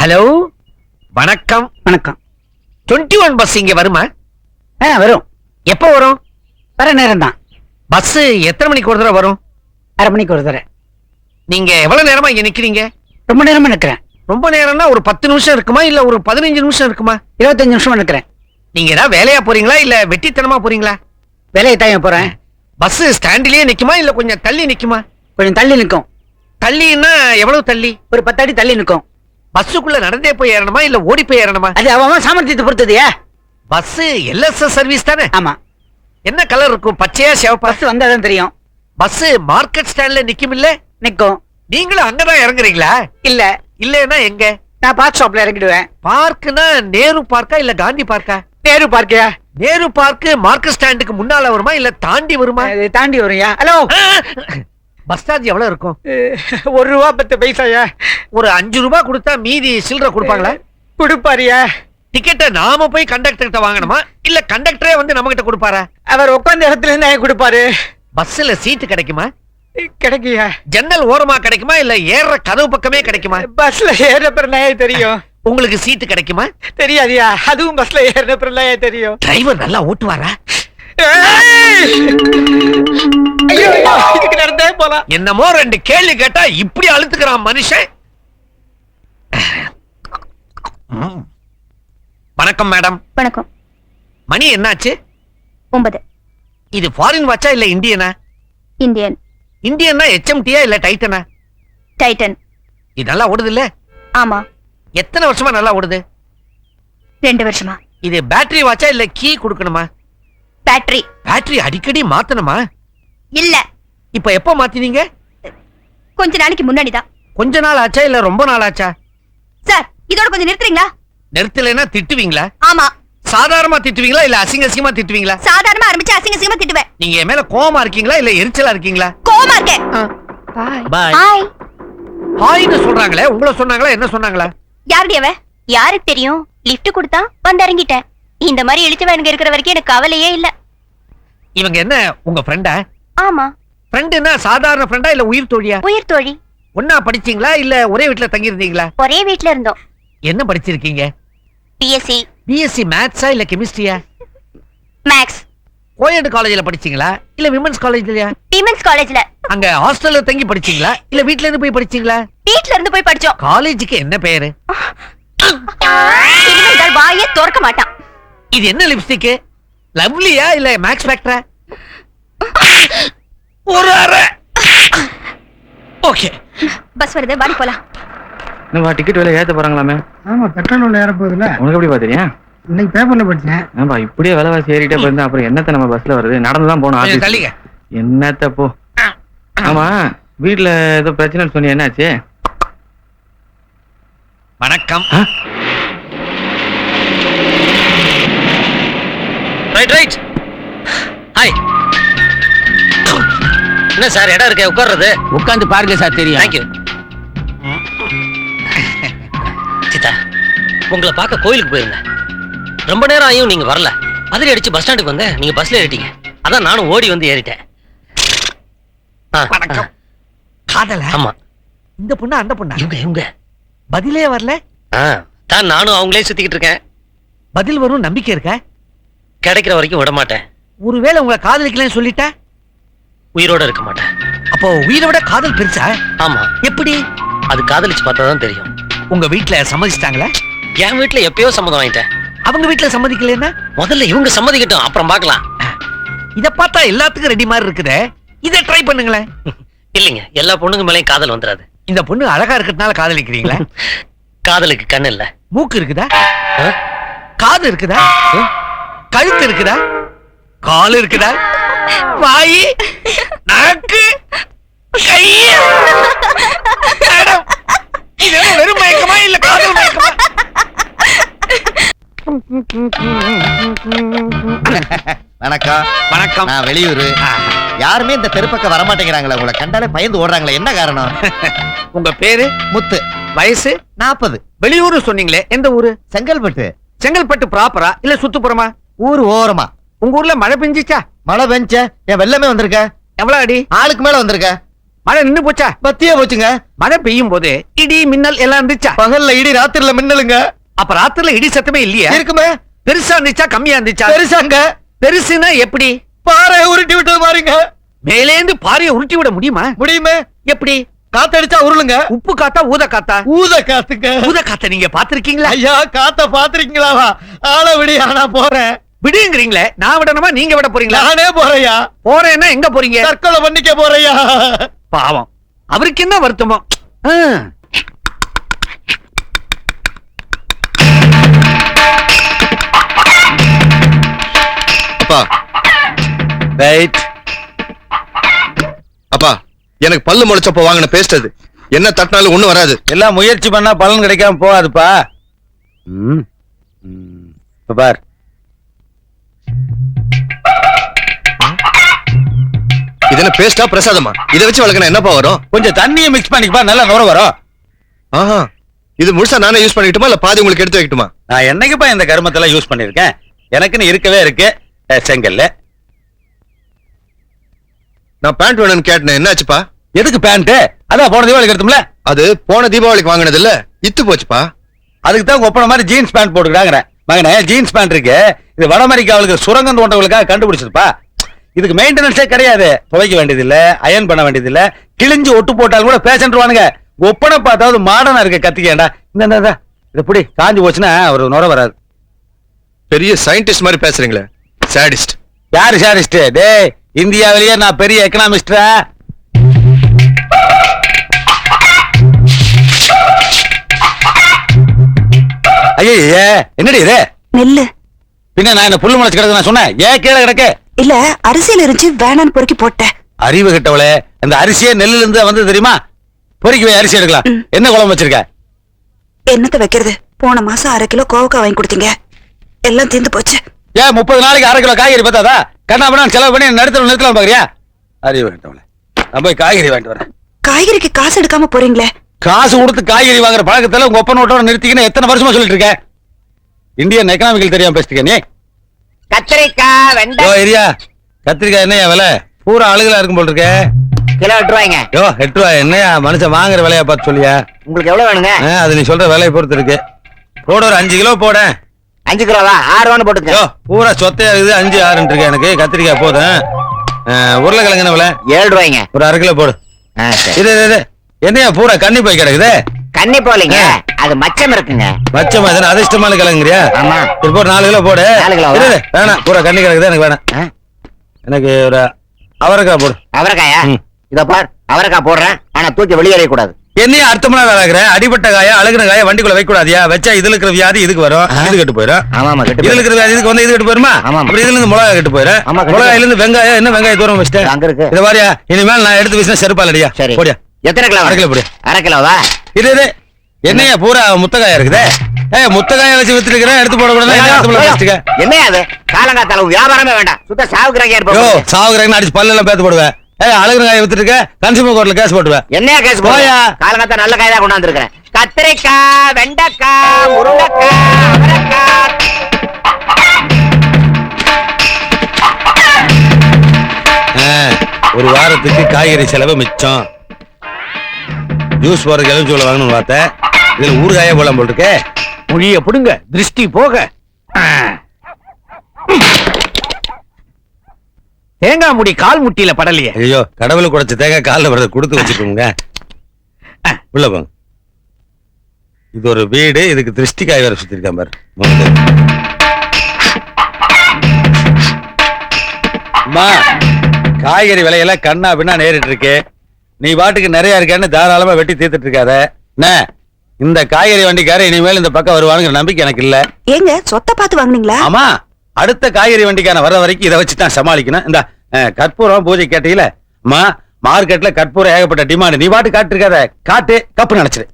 Hello, வணக்கம். வணக்கம். 21 bus இங்க வருமா? வரும். எப்போ வரும்? வர நேரம் தான். பஸ் எத்தனை மணிக்கு ஒரு தடவை வரும்? அரை மணிக்கு ஒரு தடவை. நீங்க எவ்வளவு நேரமா இங்க நிக்கிறீங்க? ரொம்ப நேரமா நிக்கிறேன். ரொம்ப நேரம்னா ஒரு 10 நிமிஷம் இருக்குமா இல்ல ஒரு 15 நிமிஷம் இருக்குமா? 25 நிமிஷமா நிக்கிறேன். நீங்க ஏதாவது வேலையா போறீங்களா இல்ல வெட்டித்தனமா போறீங்களா? வேலையை தான் போறேன். பஸ் ஸ்டாண்டிலேயே நிக்குமா இல்ல கொஞ்சம் தள்ளி நிக்குமா? கொஞ்சம் தள்ளி நிக்கும். தள்ளின்னா எவ்வளவு தள்ளி? ஒரு 10 அடி தள்ளி நிக்கும். பஸ்ஸுக்குள்ள நடந்தே போய் ஏறணுமா இல்ல ஓடி போய் ஏறணுமா? அது அவன் சாமர்த்தியத்தை பொறுத்தது. பஸ் எல்எஸ்எஸ் சர்வீஸ் தானே? ஆமா. என்ன கலர் இருக்கும்? பச்சையா சிவப்பா? பஸ் வந்தாதான் தெரியும். பஸ் மார்க்கெட் ஸ்டாண்ட்ல நிக்கும் இல்ல? நிக்கும். நீங்களும் அங்கதான் இறங்குறீங்களா? இல்ல. இல்லன்னா எங்க? நான் பார்க் ஷாப்ல இறங்கிடுவேன். பார்க்னா நேரு பார்க்கா இல்ல காந்தி பார்க்கா? நேரு பார்க்கியா? நேரு பார்க் மார்க்கெட் ஸ்டாண்டுக்கு முன்னால வருமா இல்ல தாண்டி வருமா? தாண்டி வரும்யா. ஹலோ, பஸ் சார்ஜ் எவ்வளவு இருக்கும்? 1 ரூபா 10 பைசாயா? ஒரு 5 ரூபாய் கொடுத்தா மீதி சில்லற கொடுப்பாங்களா? கொடுப்பாரியா? டிக்கெட்டை நாம போய் கண்டக்டர் கிட்ட வாங்கணுமா இல்ல கண்டக்டரே வந்து நம்ம கிட்ட கொடுப்பாரா? அவர் உட்கார்ந்த இடத்துல இருந்தா கொடுப்பாரு. பஸ்ல சீட்டு கிடைக்குமா? கிடைக்கியா? ஜன்னல் ஓரமா கிடைக்குமா இல்ல ஏற கதவு பக்கமே கிடைக்குமா? பஸ்ல ஏற பிறனாயே தெரியும். உங்களுக்கு சீட்டு கிடைக்குமா? தெரியாதியா? அதுவும் பஸ்ல ஏற பிறனாயே தெரியும். டிரைவர் நல்லா ஓட்டுவாரா? ஐயோ, இதுக்கு நடந்தே போலாம். என்னமோ 2 கேள்வி கேட்டா இப்படி அழுத்துக்கிறான் மனுஷன். வணக்கம் மேடம். வணக்கம். மணி என்னாச்சு? 9. இது ஃபாரின் வாட்சா இல்ல இந்தியனா? இந்தியன். இந்தியன்னா HMTயா இல்ல டைட்டனா? டைட்டன். இது நல்லா ஓடுது இல்ல? ஆமா. எத்தனை வருஷமா நல்லா ஓடுது? 2 வருஷமா. இது பேட்டரி வாட்சா இல்ல கீ கொடுக்கணுமா? பேட்டரி. பேட்டரி அடிக்கடி மாத்தணுமா? இல்ல. இப்ப எப்ப மாத்தினீங்க? கொஞ்ச நாளைக்கு முன்னாடி தான். கொஞ்ச நாள் ஆச்சா இல்ல ரொம்ப நாள் ஆச்சா? சார், இதோட கொஞ்சம் நிறுத்துறீங்களா? நிறுத்தலைன்னா திட்டுவீங்களா? ஆமா. சாதாரணமா திட்டுவீங்களா இல்ல அசிங்கமா திட்டுவீங்களா? சாதாரணமா ஆரம்பிச்சு அசிங்கமா திட்டுவேன். நீங்க என் மேல கோவமா இருக்கீங்களா இல்ல எரிச்சலா இருக்கீங்களா? கோவமா இருக்கேன். பாய். ஹாய். ஹாய்னு சொல்றாங்களே, உங்களை சொன்னாங்களா என்ன சொன்னாங்களா? யாருடைய அவ? யாருக்கு தெரியும்? லிஃப்ட் கொடுத்தா வந்து இறங்கிட்டேன். இந்த மாதிரி இழுச்சவனுங்க இருக்கிற வரைக்கும் எனக்கு கவலையே இல்ல. இவங்க என்ன உங்க ஃப்ரெண்டா? ஆமா. ஃப்ரெண்டுன்னா சாதாரண ஃப்ரெண்டா இல்ல உயிர் தோழியா? உயிர் தோழி. ஒன்னா படிச்சீங்களா இல்ல ஒரே வீட்ல தங்கி இருந்தீங்களா? ஒரே வீட்ல இருந்தோம். என்ன படிச்சிருக்கீங்க? பிஎஸ்சி. பிஎஸ்சி மேத்ஸா இல்ல கெமிஸ்ட்ரியா? மேக்ஸ். கோயட் காலேஜ்ல படிச்சீங்களா இல்ல விமென்ஸ் காலேஜ்லயா? விமென்ஸ் காலேஜ்ல. அங்க ஹாஸ்டல்ல தங்கி படிச்சீங்களா இல்ல வீட்ல இருந்து போய் படிச்சீங்களா? வீட்ல இருந்து போய் படிச்சோம். காலேஜுக்கு என்ன பேரு? இனிமேல் வாயே திறக்க மாட்டான். இது என்ன லிப்ஸ்டிக்? லவ்லியா இல்ல மேக்ஸ் ஃபேக்டரா? ஒரு அரை. ஓகே. பஸ் வருது, வாடி போலாம். நம்ம டிக்கெட் விலை ஏத்த போறாங்களாமே? ஆமா, பெட்ரோல் விலை ஏற போகுதுல. உனக்கு எப்படி பாத்தீங்க? இன்னைக்கு பேப்பர்ல படிச்சேன். ஆமா, இப்படியே விலைவாசி ஏறிட்டே போயிருந்தா அப்புறம் என்னத்த நம்ம பஸ்ல வருது? நடந்துதான் போனோம். கொஞ்சம் தள்ளிங்க. என்னத்த போ. ஆமா, வீட்டுல ஏதோ பிரச்சனை சொன்னி, என்னாச்சு? வணக்கம். ரைட். ஹாய். என்ன சார் இடம் இருக்க உட்கார்றது? உட்கார்ந்து பாருங்க சார், தெரியும். தேங்க்யூ. சீதா, உங்களை பார்க்க கோயிலுக்கு போயிருந்தேன். ரொம்ப நேரம் ஆகியும் நீங்க வரல. அதிரி அடிச்சு பஸ் ஸ்டாண்டுக்கு வந்தேன். நீங்க பஸ்ல ஏறிட்டீங்க. அதான் நானும் ஓடி வந்து ஏறிட்டேன். வணக்கம். காதலா? ஆமா. இந்த பொண்ணு அந்த பொண்ணா? இவங்க பதிலே வரல. தான் நானும் அவங்களே சுத்திக்கிட்டு இருக்கேன். பதில் வரும் நம்பிக்கை இருக்கா? கிடைக்கிற வரைக்கும் விட மாட்டேன். ஒருவேளை உங்களை காதலிக்கலன்னு சொல்லிட்டா? உயிரோட இருக்க மாட்டேன். அப்போ உயிரை விட காதல் பெருசா? ஆமா. எப்படி? அது காதலிச்சு பார்த்தா தான் தெரியும். உங்க வீட்டுல சம்மதிச்சிட்டாங்களா? என் வீட்டுல எப்பயோ சம்மதம் வாங்கிட்டேன். அவங்க வீட்டுல சம்மதிக்கலன்னா? முதல்ல இவங்க சம்மதிக்கட்டும், அப்புறம் பார்க்கலாம். இத பார்த்தா எல்லாத்துக்கும் ரெடி மாதிரி இருக்குதே. இதை ட்ரை பண்ணுங்களேன். இல்லைங்க, எல்லா பொண்ணுங்க மேலேயும் காதல் வந்துடாது. இந்த பொண்ணு அழகா இருக்கிறதுனால காதலிக்கிறீங்களா? காதலுக்கு கண்ணு இல்ல. மூக்கு இருக்குதா? ஆ? காது இருக்குதா? கழுத்து இருக்குதா? கால் இருக்குதா? வாய், நாக்கு, கை. மேடம், இது வெறும் மயக்கமா இல்ல காதல் மயக்கமா? வணக்கம். வணக்கம். நான் வெளியூரு. யாருமே இந்த தெருப்பக்கம் வர மாட்டேங்கிறாங்களே. உங்களை கண்டாலே பயந்து ஓடுறாங்களே, என்ன காரணம்? உங்க பேரு? முத்து. வயசு? 40. வெளியூரு சொன்னீங்களே, எந்த ஊரு? செங்கல்பட்டு. செங்கல்பட்டு ப்ராப்பரா இல்ல சுத்துப்புறமா? ஊர் ஓரமா. உங்க ஊர்ல மழை பெஞ்சிச்சா? மழை பெஞ்ச என் வெள்ளமே வந்திருக்க. எவ்வளவு அடி? ஆளுக்கு மேல வந்திருக்க. மழை நின்னு போச்சா? பத்தியே போச்சுங்க. மழை பெய்யும் போது இடி மின்னல் எல்லாம் இருந்துச்சா? பகல்ல இடி, ராத்திரில மின்னலுங்க. அப்ப ராத்திரில இடி சத்தமே இல்லையா? இருக்குமே. பெருசா இருந்துச்சா கம்மியா இருந்துச்சா? பெருசாங்க. பெருசுனா எப்படி? பாறை உருட்டி விட்டது மாதிரிங்க. மேலேந்து பாறையை உருட்டி விட முடியுமா? முடியுமே. எப்படி? காத்தடிச்சா உருளுங்க. உப்பு காத்தா ஊத காத்தா? ஊத காத்துங்க. ஊத காத்த நீங்க பாத்திருக்கீங்களா? ஐயா, காத்த பாத்திருக்கீங்களா? ஆள விடியா, நான் போறேன். விடுங்கிறீங்களே, நான் விடணுமா நீங்க விட போறீங்களா? நானே போறையா. போறேன்னா எங்க போறீங்க? தற்கொலை பண்ணிக்க போறையா. பாவம், அவருக்கு என்ன வருத்தமோ. அப்பா ரைட். அப்பா, எனக்கு பல்லு முளைச்சப்ப வாங்கின பேஸ்ட் அது. என்ன தட்டினாலும் ஒண்ணும் வராது. எல்லாம் முயற்சி பண்ணா பலன் கிடைக்காம போகாதுப்பா. பார், இது என்ன பேஸ்டா பிரசாதமா? இதை வச்சு வளர்க்கணும் என்னப்பா வரும்? கொஞ்சம் தண்ணியை மிக்ஸ் பண்ணிக்கப்பா, நல்லா நுர வரும். ஆஹா, இது முழுசா நானே யூஸ் பண்ணிக்கிட்டுமா இல்ல பாதி உங்களுக்கு எடுத்து வைக்கட்டுமா? நான் என்னைக்குப்பா இந்த கருமத்தெல்லாம் யூஸ் பண்ணிருக்கேன்? எனக்குன்னு இருக்கவே இருக்கு செங்கல்ல. நான் பேண்ட் வேணும்னு கேட்டேன், என்னாச்சுப்பா? எதுக்கு பேண்ட்? அதான் போன தீபாவளிக்கு எடுத்தோம்ல. அது போன தீபாவளிக்கு வாங்கினது இல்ல, இத்து போச்சுப்பா. அதுக்கு தான் ஒப்பன மாதிரி ஜீன்ஸ் பேண்ட் போட்டுக்கிறாங்க. மகனே, ஜீன்ஸ் பேண்ட் இருக்கு, இது வட அமெரிக்காவுக்கு சுரங்கம் தோன்றவங்களுக்காக கண்டுபிடிச்சதுப்பா. இதுக்கு மெயின்டெனன்ஸே கிடையாது. துவைக்க வேண்டியது இல்ல, அயன் பண்ண வேண்டியது இல்ல, கிழிஞ்சு ஒட்டு போட்டாலும் கூட பேசன்ட்ருவானுங்க. ஒப்பனை பார்த்தாவது மாடர்னா இருக்க கத்திக்கேண்டா. இந்த இதை புடி, காஞ்சி போச்சுன்னா ஒரு நுர வராது. பெரிய சயின்டிஸ்ட் மாதிரி பேசுறீங்களே. சாடிஸ்ட். யாரு சாரிஸ்ட்? டேய், இந்தியாவிலேயே நான் பெரிய எக்கனாமிஸ்டா. ஐயே, என்னடி இது? நெல்லு. பின்ன நான் என்ன புல்லு முளைச்சு கிடக்கு நான் சொன்னேன்? ஏன் கீழே கிடக்கு? இல்ல, அரிசியில இருந்துச்சு, வேணான்னு பொறுக்கி போட்டேன். அறிவு கிட்டவளே, அந்த அரிசியே நெல்லுல இருந்து வந்து தெரியுமா? பொறுக்கி போய் அரிசி எடுக்கலாம். என்ன குழம்பு வச்சிருக்க? என்னத்த வைக்கிறது? போன மாசம் 1/2 கிலோ கோவக்காய் வாங்கி கொடுத்தீங்க, எல்லாம் தீர்ந்து போச்சு. ஏன் 30 நாளைக்கு 1/2 கிலோ காய்கறி பார்த்தாதா? கண்ணா பண்ணா செலவு பண்ணி நிறுத்தலாம் பாக்குறியா? அறிவு கிட்டவளே, நான் போய் காய்கறி வாங்கிட்டு வரேன். காய்கறிக்கு காசு எடுக்காம போறீங்களே. காசு கொடுத்து காய்கறி வாங்குற பழக்கத்துல உங்க ஒப்பன் ஓட்டோட நிறுத்திக்கின்னு எத்தனை வருஷமா சொல்லிட்டு இருக்க? இந்தியன் எக்கனாமிக்கல் தெரியாம பேசிக்க நீ. கத்திரிக்காய், வெண்டை ஏரியா கத்திரிக்காய் என்னையா விலை? பூரா அழுகலா இருக்கும் போல் இருக்க. கிலோ 8 ரூபாய்ங்க. 8 ரூபாய் என்னையா மனுஷன் வாங்குற விலையா பார்த்து சொல்லியா? உங்களுக்கு எவ்வளவு வேணுங்க? அது நீ சொல்ற விலையை பொறுத்து இருக்கு. போட ஒரு 5 கிலோ போட. 5 கிலோவா? 6 ரூபான்னு போட்டுங்க. பூரா சொத்தையா இருக்குது, 5 6 இருக்கு எனக்கு. கத்திரிக்காய் போதும். உருளைக்கிழங்கு என்ன விலை? 7 ரூபாய்ங்க. ஒரு 1/2 கிலோ போடு. இது என்னையா பூரா கண்ணி போய் கிடக்குது? கண்ணி போலீங்க, அது மச்சம் இருக்குங்க. மச்சமா தானே? அதிர்ஷ்டமான கிழங்குறியா? ஆமா. இப்போ ஒரு 4 கிலோ போடு. 4 கிலோ வேணாம், பூரா கண்ணி கிடக்குது எனக்கு வேணாம். எனக்கு ஒரு அவரைக்காய் போடு. அவரைக்காயா? இத பார், அவரைக்காய் போடுறேன், ஆனா தூக்கி வெளியேற கூடாது. என்னையா அர்த்தமா வேலைக்குற? அடிபட்ட காயா, அழுகுன காயா வண்டிக்குள்ள வைக்க கூடாதியா? வச்சா இதுல இருக்கிற வியாதி இதுக்கு வரும், இது கெட்டு போயிடும். ஆமா, இதுல இருக்கிற வியாதி இதுக்கு வந்து இது கெட்டு போயிருமா? அப்புறம் இதுல இருந்து மிளகா கெட்டு போயிடும். மிளகாயில இருந்து வெங்காயம், என்ன வெங்காயம் தூரம் வச்சுட்டேன் அங்க இருக்கு. இத பாரியா, இனிமேல் நான் எடுத்து வீசினா செருப்பாலடியா. சரி, போடியா. எத்தனை கிலோ? 1/2 கிலோ போடு. 1/2 கிலோவா? இது என்னையா பூரா முத்தக்காயா இருக்குதே? முத்தக்காய வச்சு வித்துட்டு இருக்கிறேன், எடுத்து போட கூடாது. என்ன அது? காலங்காத்தால வியாபாரமே வேண்டாம், சுத்த சாவுக்குறாங்க. சாவுக்குறாங்க அடிச்சு பல்லெல்லாம் பேத்து போடுவேன். அழகு காய வித்துட்டு இருக்க, கன்சியூமர் கோர்ட்ல கேஸ் போட்டுவேன். என்ன கேஸ் போயா? காலங்காத்தா நல்ல காய் தான் கொண்டாந்து இருக்கிறேன். கத்திரிக்காய், வெண்டைக்காய், முருங்கைக்காய், அவரைக்காய். ஒரு வாரத்துக்கு காய்கறி செலவு மிச்சம். ஜூஸ் போற எலுமிச்சை வாங்கணும்னு பார்த்தேன், இதுல ஊறுகாயே போலாம் போல் இருக்கே. மொழிய புடுங்க, திருஷ்டி போக. தேங்காய் முடி கால் முட்டியில படலையே. ஐயோ, கடவுளை குடைச்ச தேங்காய் காலில் வரத கொடுத்து வச்சுக்கோங்க. உள்ள போங்க. இது ஒரு வீடு, இதுக்கு திருஷ்டி காய் வேற சுத்தி இருக்கான் பாரு. அம்மா, காய்கறி விலையெல்லாம் கண்ணா பின்னா நேரிட்டு இருக்கு. நீ பாட்டுக்கு நிறைய இருக்கேன்னு தாராளமா வெட்டி தீர்த்துட்டு இருக்காத. என்ன, இந்த காய்கறி வண்டிக்கார இனிமேல் இந்த பக்கம் வருவானுங்கிற நம்பிக்கை எனக்கு இல்ல. ஏங்க, சொத்தை பார்த்து வாங்குனீங்களா? ஆமா, அடுத்த காய்கறி வண்டிக்கான வர்ற வரைக்கும் இதை வச்சு தான் சமாளிக்கணும். இந்த கற்பூரம் பூஜை கேட்டீங்கள, அம்மா, மார்க்கெட்ல கற்பூரம் ஏகப்பட்ட டிமாண்ட். நீ பாட்டு காட்டு இருக்காத, காட்டு கப்பு நினைச்சிரு.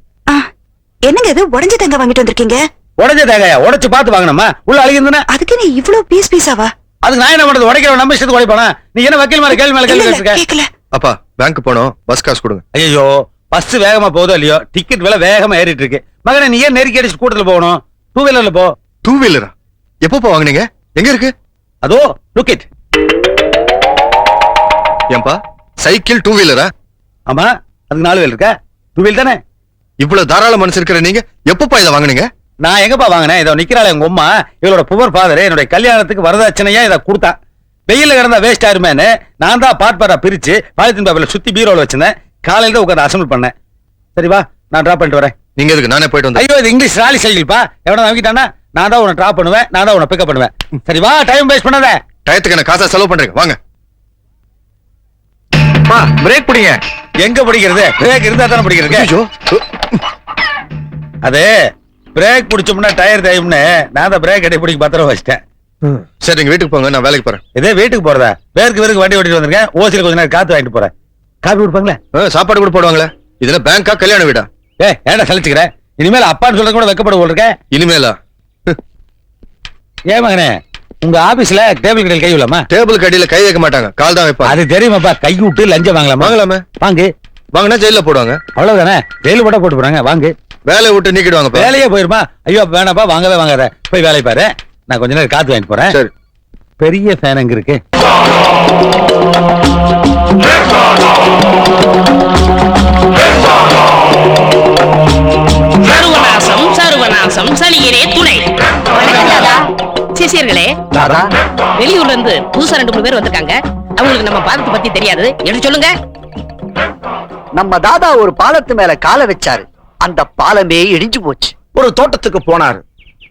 என்னங்க இது, உடைஞ்ச தேங்காய் வாங்கிட்டு வந்திருக்கீங்க? உடைஞ்ச தேங்காயா? உடைச்சு பார்த்து வாங்கணுமா? உள்ள அழுகிருந்தா அதுக்கு நீ இவ்வளவு பீஸ் பீஸாவா? அதுக்கு நான் என்ன பண்றது? உடைக்கிறவன் நம்ம இஷ்டத்துக்கு உடைப்பானா? நீ என்ன வக்கீல் மேல கேள்வி மேல கேள்வி கேட்க? கேட்கல. அப்பா, பேங்க் போனோம், பஸ் காசு கொடுங்க. ஐயோ, பஸ் வேகமா போதோ இல்லையோ, டிக்கெட் விலை வேகமா ஏறிட்டு இருக்கு. மகனே, நீ ஏன் நெருக்கி அடிச்சு கூட்டத்துல போகணும்? 2 வீலர்ல போ. 2 வீலரா? எப்பப்பா வாங்குனீங்க? எங்க இருக்கு? அதோ லுக் இட். ஏன்பா, சைக்கிள் 2 வீலரா? ஆமா அதுக்கு 4 வீல் இருக்கா? 2 வீல் தானே? இவ்வளவு தாராள மனசு இருக்கிற நீங்க எப்பப்பா இதை வாங்குனீங்க? நான் எங்கப்பா வாங்கினேன்? இதோ நிக்கிறாள் எங்க அம்மா, இவளோட புவர் ஃபாதர் என்னுடைய கல்யாணத்துக்கு வரதட்சணையா இதை கொடுத்தான். வெயில கிடந்தா வேஸ்ட் ஆயிருமேன்னு நான் தான் பாட்பாரா பிரிச்சு பாலித்தீன் பேப்பர்ல சுத்தி பீரோல வச்சிருந்தேன். காலையில தான் உட்காந்து அசம்பிள் பண்ணேன். சரி வா, நான் டிராப் பண்ணிட்டு வரேன். நீங்க எதுக்கு? நானே போயிட்டு வந்தேன். ஐயோ இது இங்கிலீஷ் ராலி சைக்கிள்ப்பா, எவனா வாங்கிட்டானா நான் தான் உன்னை டிராப் பண்ணுவேன், நான் தான் உன்னை பிக்கப் பண்ணுவேன். சரி வா, டைம் வேஸ்ட் பண்ணாத. டயத்துக்கு என்ன காசா செலவு பண்றீங்க? வாங்க. பிரேக் பிடிங்க. எங்க பிடிக்கிறது? பிரேக் இருந்தா தானே பிடிக்கிறது. ஐயோ. அது பிரேக் பிடிச்சோம்னா டயர் தேயும்னு நான் தான் பிரேக் அடி பிடிக்க பத்திரம் வச்சிட்டேன். சரி நீங்க வீட்டுக்கு போங்க, நான் வேலைக்கு போறேன். இதே வீட்டுக்கு போறதா? வேருக்கு வண்டி ஓட்டிட்டு வந்திருக்கேன். ஓசில கொஞ்ச நேரம் காத்து வாங்கிட்டு போறேன். காப்பி கொடுப்பாங்களே? சாப்பாடு கூட போடுவாங்களே. இதுல பேங்கா கல்யாண வீடா? ஏன்டா சலிச்சுக்கிறேன்? இனிமேல் அப்பான்னு சொல்ல கூட வெக்கப்பட போட்டிருக்கேன். இனிமேலா? ஏன் மகனே, உங்க ஆபீஸ்ல டேபிள் கடையில் கை விடலாமா? டேபிள் கடியில கை வைக்க மாட்டாங்க, கால் தான் வைப்பாங்க. அது தெரியுமாப்பா, கை விட்டு லஞ்சம் வாங்கலாமா? வாங்கலாமே. வாங்கு. வாங்கினா ஜெயில போடுவாங்க. அவ்வளவுதானே, ஜெயிலு போட போட்டு போறாங்க. வாங்கு. வேலையை விட்டு நீக்கிடுவாங்க. வேலையே போயிருமா? ஐயோ வேணாப்பா, வாங்கவே வாங்காத, போய் வேலையை பாரு. நான் கொஞ்ச நேரம் காத்து வாங்கிட்டு போறேன். சரி. பெரிய ஃபேன் அங்க இருக்கு. சர்வநாசம் சர்வநாசம் சலியரே துணை. சிசியர்களே, வெளியூர்ல இருந்து புதுசா 2-3 பேர் வந்திருக்காங்க. அவங்களுக்கு நம்ம பாதத்தை பத்தி தெரியாது, எடுத்து சொல்லுங்க. நம்ம தாதா ஒரு பாலத்து மேல காலை வச்சாரு, அந்த பாலமே இடிஞ்சு போச்சு. ஒரு தோட்டத்துக்கு போனாரு.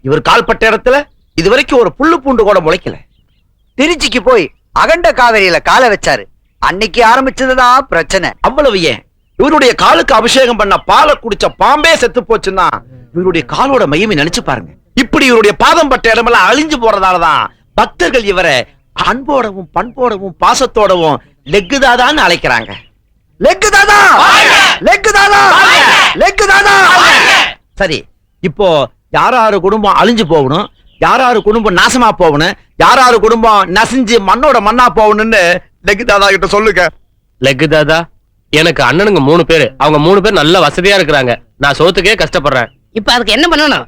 இவர் கால்பட்ட இடத்துல இதுவரைக்கும் ஒரு புல்லு பூண்டு கூட முளைக்கல. திருச்சிக்கு போய் அகண்ட காவிரியில காலை வச்சாரு, அன்னைக்கு ஆரம்பிச்சதுதான் பிரச்சனை. அவ்வளவு ஏன், இவருடைய காலுக்கு அபிஷேகம் பண்ண பாலை குடிச்ச பாம்பே செத்து போச்சுன்னா இவருடைய காலோட மையமே நினைச்சு பாருங்க. இப்படி இவருடைய பாதம் பட்ட இடமெல்லாம் அழிஞ்சு போறதாலதான் பக்தர்கள் இவரை அன்போடவும் பண்போடவும் பாசத்தோடவும் லெக்கு தாதான்னு அழைக்கிறாங்க. லெக்கு தாதா, லெக்கு தாதா, லெக்கு தாதா. சரி, இப்போ யாராரு குடும்பம் அழிஞ்சு போகணும், யாராரு குடும்பம் நாசமா போகணும், யாராரு குடும்பம் நசிஞ்சு மண்ணோட மண்ணா போகணும்னு லெக்கு தாதா கிட்ட சொல்லுங்க. லெக்கு தாதா, எனக்கு அண்ணனுங்க 3 பேரு. அவங்க 3 பேர் நல்ல வசதியா இருக்கிறாங்க. நான் சோத்துக்கே கஷ்டப்படுறேன். இப்ப அதுக்கு என்ன பண்ணணும்?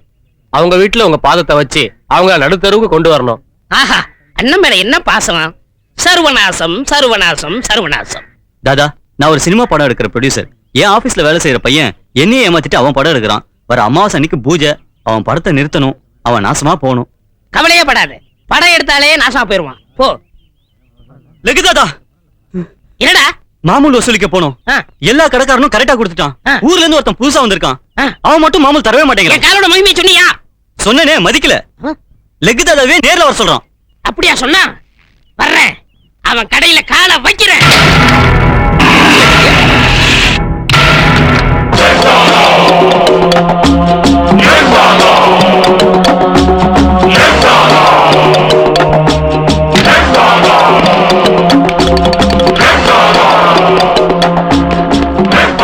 அவங்க வீட்டுல உங்க பாதத்தை வச்சு அவங்க நடுத்தருவுக்கு கொண்டு வரணும். ஆஹா, அண்ணன் மேல என்ன பாசம். சர்வநாசம் சர்வநாசம் சர்வநாசம். தாதா, நான் ஒரு சினிமா படம் எடுக்கிற ப்ரொடியூசர். என் ஆபீஸ்ல வேலை செய்யற பையன் என்னையே ஏமாத்திட்டு அவன் படம் எடுக்கிறான். வர அமாவாசை அன்னைக்கு பூஜை. அவன் படத்தை நிறுத்தணும், அவன் நாசமா போகணும். கவலையே படாது, படம் எடுத்தாலே நாசமா போயிருவான். போ. லெக்கு தாதா, என்னடா? மாமூல் வசூலிக்க போனோம். எல்லா கடைக்காரனும் கரெக்டா கொடுத்துட்டான். ஊர்ல இருந்து ஒருத்தன் புதுசா வந்திருக்கான். அவன் மட்டும் மாமூல் தரவே மாட்டேங்கிறான். என் காலோட மகிமையை சொன்னியா? சொன்னனே, மதிக்கல. லெக்கு தாதாவே நேர்ல வர சொல்றான். அப்படியா சொன்னா? வர்றேன், அவன் கடையில காலை வைக்கிறேன்.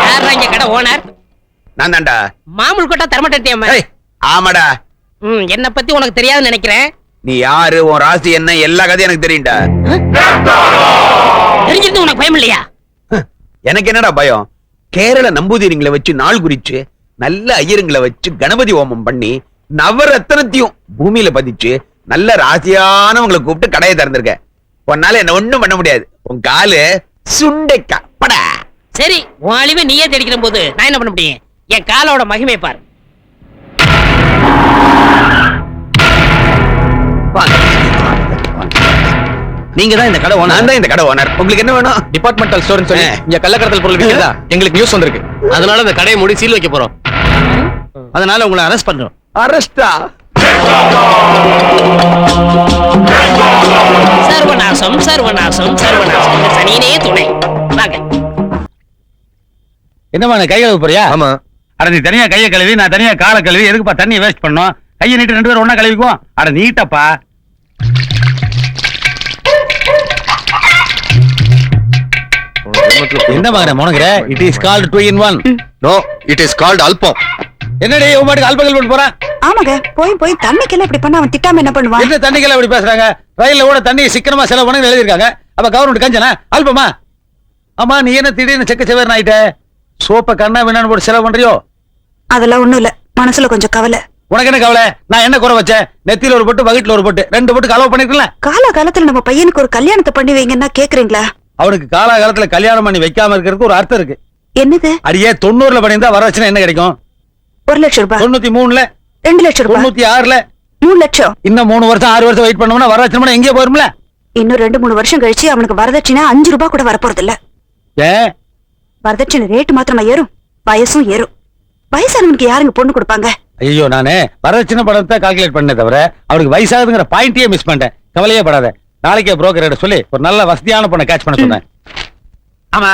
யாரா இங்க கடை ஓனர்? நான் தான்டா. மாமூல் கொட்டா தரமாட்டேன். ஆமாடா. என்ன பத்தி உனக்கு தெரியாதுன்னு நினைக்கிறேன். நீ யாரு, உன் ராசி என்ன, எல்லா கதையும் எனக்கு தெரியும்டா. தெரிஞ்சிருந்து உனக்கு பயம் இல்லையா? எனக்கு என்னடா பயம்? கேரள நம்பூதிரிங்களை வச்சு நாள் குறிச்சு, நல்ல ஐயருங்களை வச்சு கணபதி ஹோமம் பண்ணி நவரத்னத்தையும் பூமியில பதிச்சு நல்ல ராசியானவங்களை கூப்பிட்டு கடையை திறந்திருக்க. உன்னால என்ன ஒண்ணும் பண்ண முடியாது. உன் காலு சுண்டைக்கா படா. சரி, உன் அழிவை நீயே தெரிக்கிற போது நான் என்ன பண்ண முடியும்? என் காலோட மகிமை பாரு. நீங்க தான் இந்த கடை ஓனர். நான் தான் இந்த கடை ஓனர். உங்களுக்கு என்ன வேணும்? டிபார்ட்மெண்டல் ஸ்டோர்னு சொல்லி இங்க கள்ளக்கடத்தல் பொருள் விக்கிறதா எங்களுக்கு நியூஸ் வந்திருக்கு. அதனால இந்த கடையை மூடி சீல் வைக்க போறோம். அதனால உங்களை அரெஸ்ட் பண்றோம். அரெஸ்டா? சர்வநாசம் சர்வநாசம் சர்வநாசம். இந்த சனியனே துணை. வாங்க. என்னமா கை கழுவ போறியா? ஆமா. அட நீ தனியா கையை கழுவி, நான் தனியா காலை கழுவி, எதுக்குப்பா தண்ணியை வேஸ்ட் பண்ணோம்? கையை நீட்டு 2 பேரும் ஒண்ணா கழுவிக்குவோம். அட நீட்டப்பா. என்ன மகனே முனங்குற? It is called 2 in 1. No, it is called album. என்னடி உன் பாட்டுக்கு அல்பங்கள் போட்டு போறான்? ஆமாங்க, போய் போய் தண்ணிக்கெல்லாம் இப்படி பண்ண அவன் திட்டாம என்ன பண்ணுவான்? என்ன தண்ணிக்கெல்லாம் இப்படி பேசுறாங்க? ரயில்ல கூட தண்ணி சிக்கனமா செலவு பண்ணி எழுதிருக்காங்க. அப்ப கவர்மெண்ட் கஞ்சனா அல்பமா? ஆமா, நீ என்ன திடீர்னு செக்க செவேர்னு ஆயிட்ட? சோப்ப கண்ணா வேணான்னு போட்டு செலவு பண்றியோ? அதெல்லாம் ஒண்ணும் இல்ல, மனசுல கொஞ்சம் கவலை. உனக்கு என்ன கவலை? நான் என்ன குறை வச்சேன்? நெத்தியில ஒரு பொட்டு, வகிட்டுல ஒரு பொட்டு, 2 பொட்டுக்கு அளவு பண்ணிருக்கல. காலகாலத்துல நம்ம பையனுக்கு ஒரு கல்யாணத்தை பண்ணி வைங்கன்னா கேக்குறீங்களா? அவனுக்கு காலாகாலத்துல கல்யாணம் பண்ணி வைக்காம இருக்கிறதுக்கு ஒரு அர்த்தம் இருக்கு. என்னது? அடியே 90ல பண்ணியிருந்தா வரதட்சணை என்ன கிடைக்கும்? 1 லட்சம் ரூபாய். 93ல, 2 லட்சம் ரூபாய். 96ல, 3 லட்சம். இன்னும் 3 வருஷம் 6 வருஷம் வெயிட் பண்ணோம்னா வரதட்சணை எங்கே போயிரும்ல? இன்னும் 2-3 வருஷம் கழிச்சு அவனுக்கு வரதட்சணை 5 ரூபாய் கூட வரப்போறது இல்ல. ஏன்? வரதட்சணை ரேட் மாத்திரமா ஏறும், வயசும் ஏறும். வயசானவனுக்கு யாருங்க பொண்ணு கொடுப்பாங்க? ஐயோ, நானே வரதட்சணை படத்தை கால்குலேட் பண்ணே தவிர அவனுக்கு வயசாகுதுங்கிற பாயிண்டே மிஸ் பண்ணிட்டேன். கவலையே படாத, நாளைக்கே புரோக்கர் சொல்லி ஒரு நல்ல வசதியான பொண்ணை கேட்ச் பண்ண சொன்னேன். ஆமா,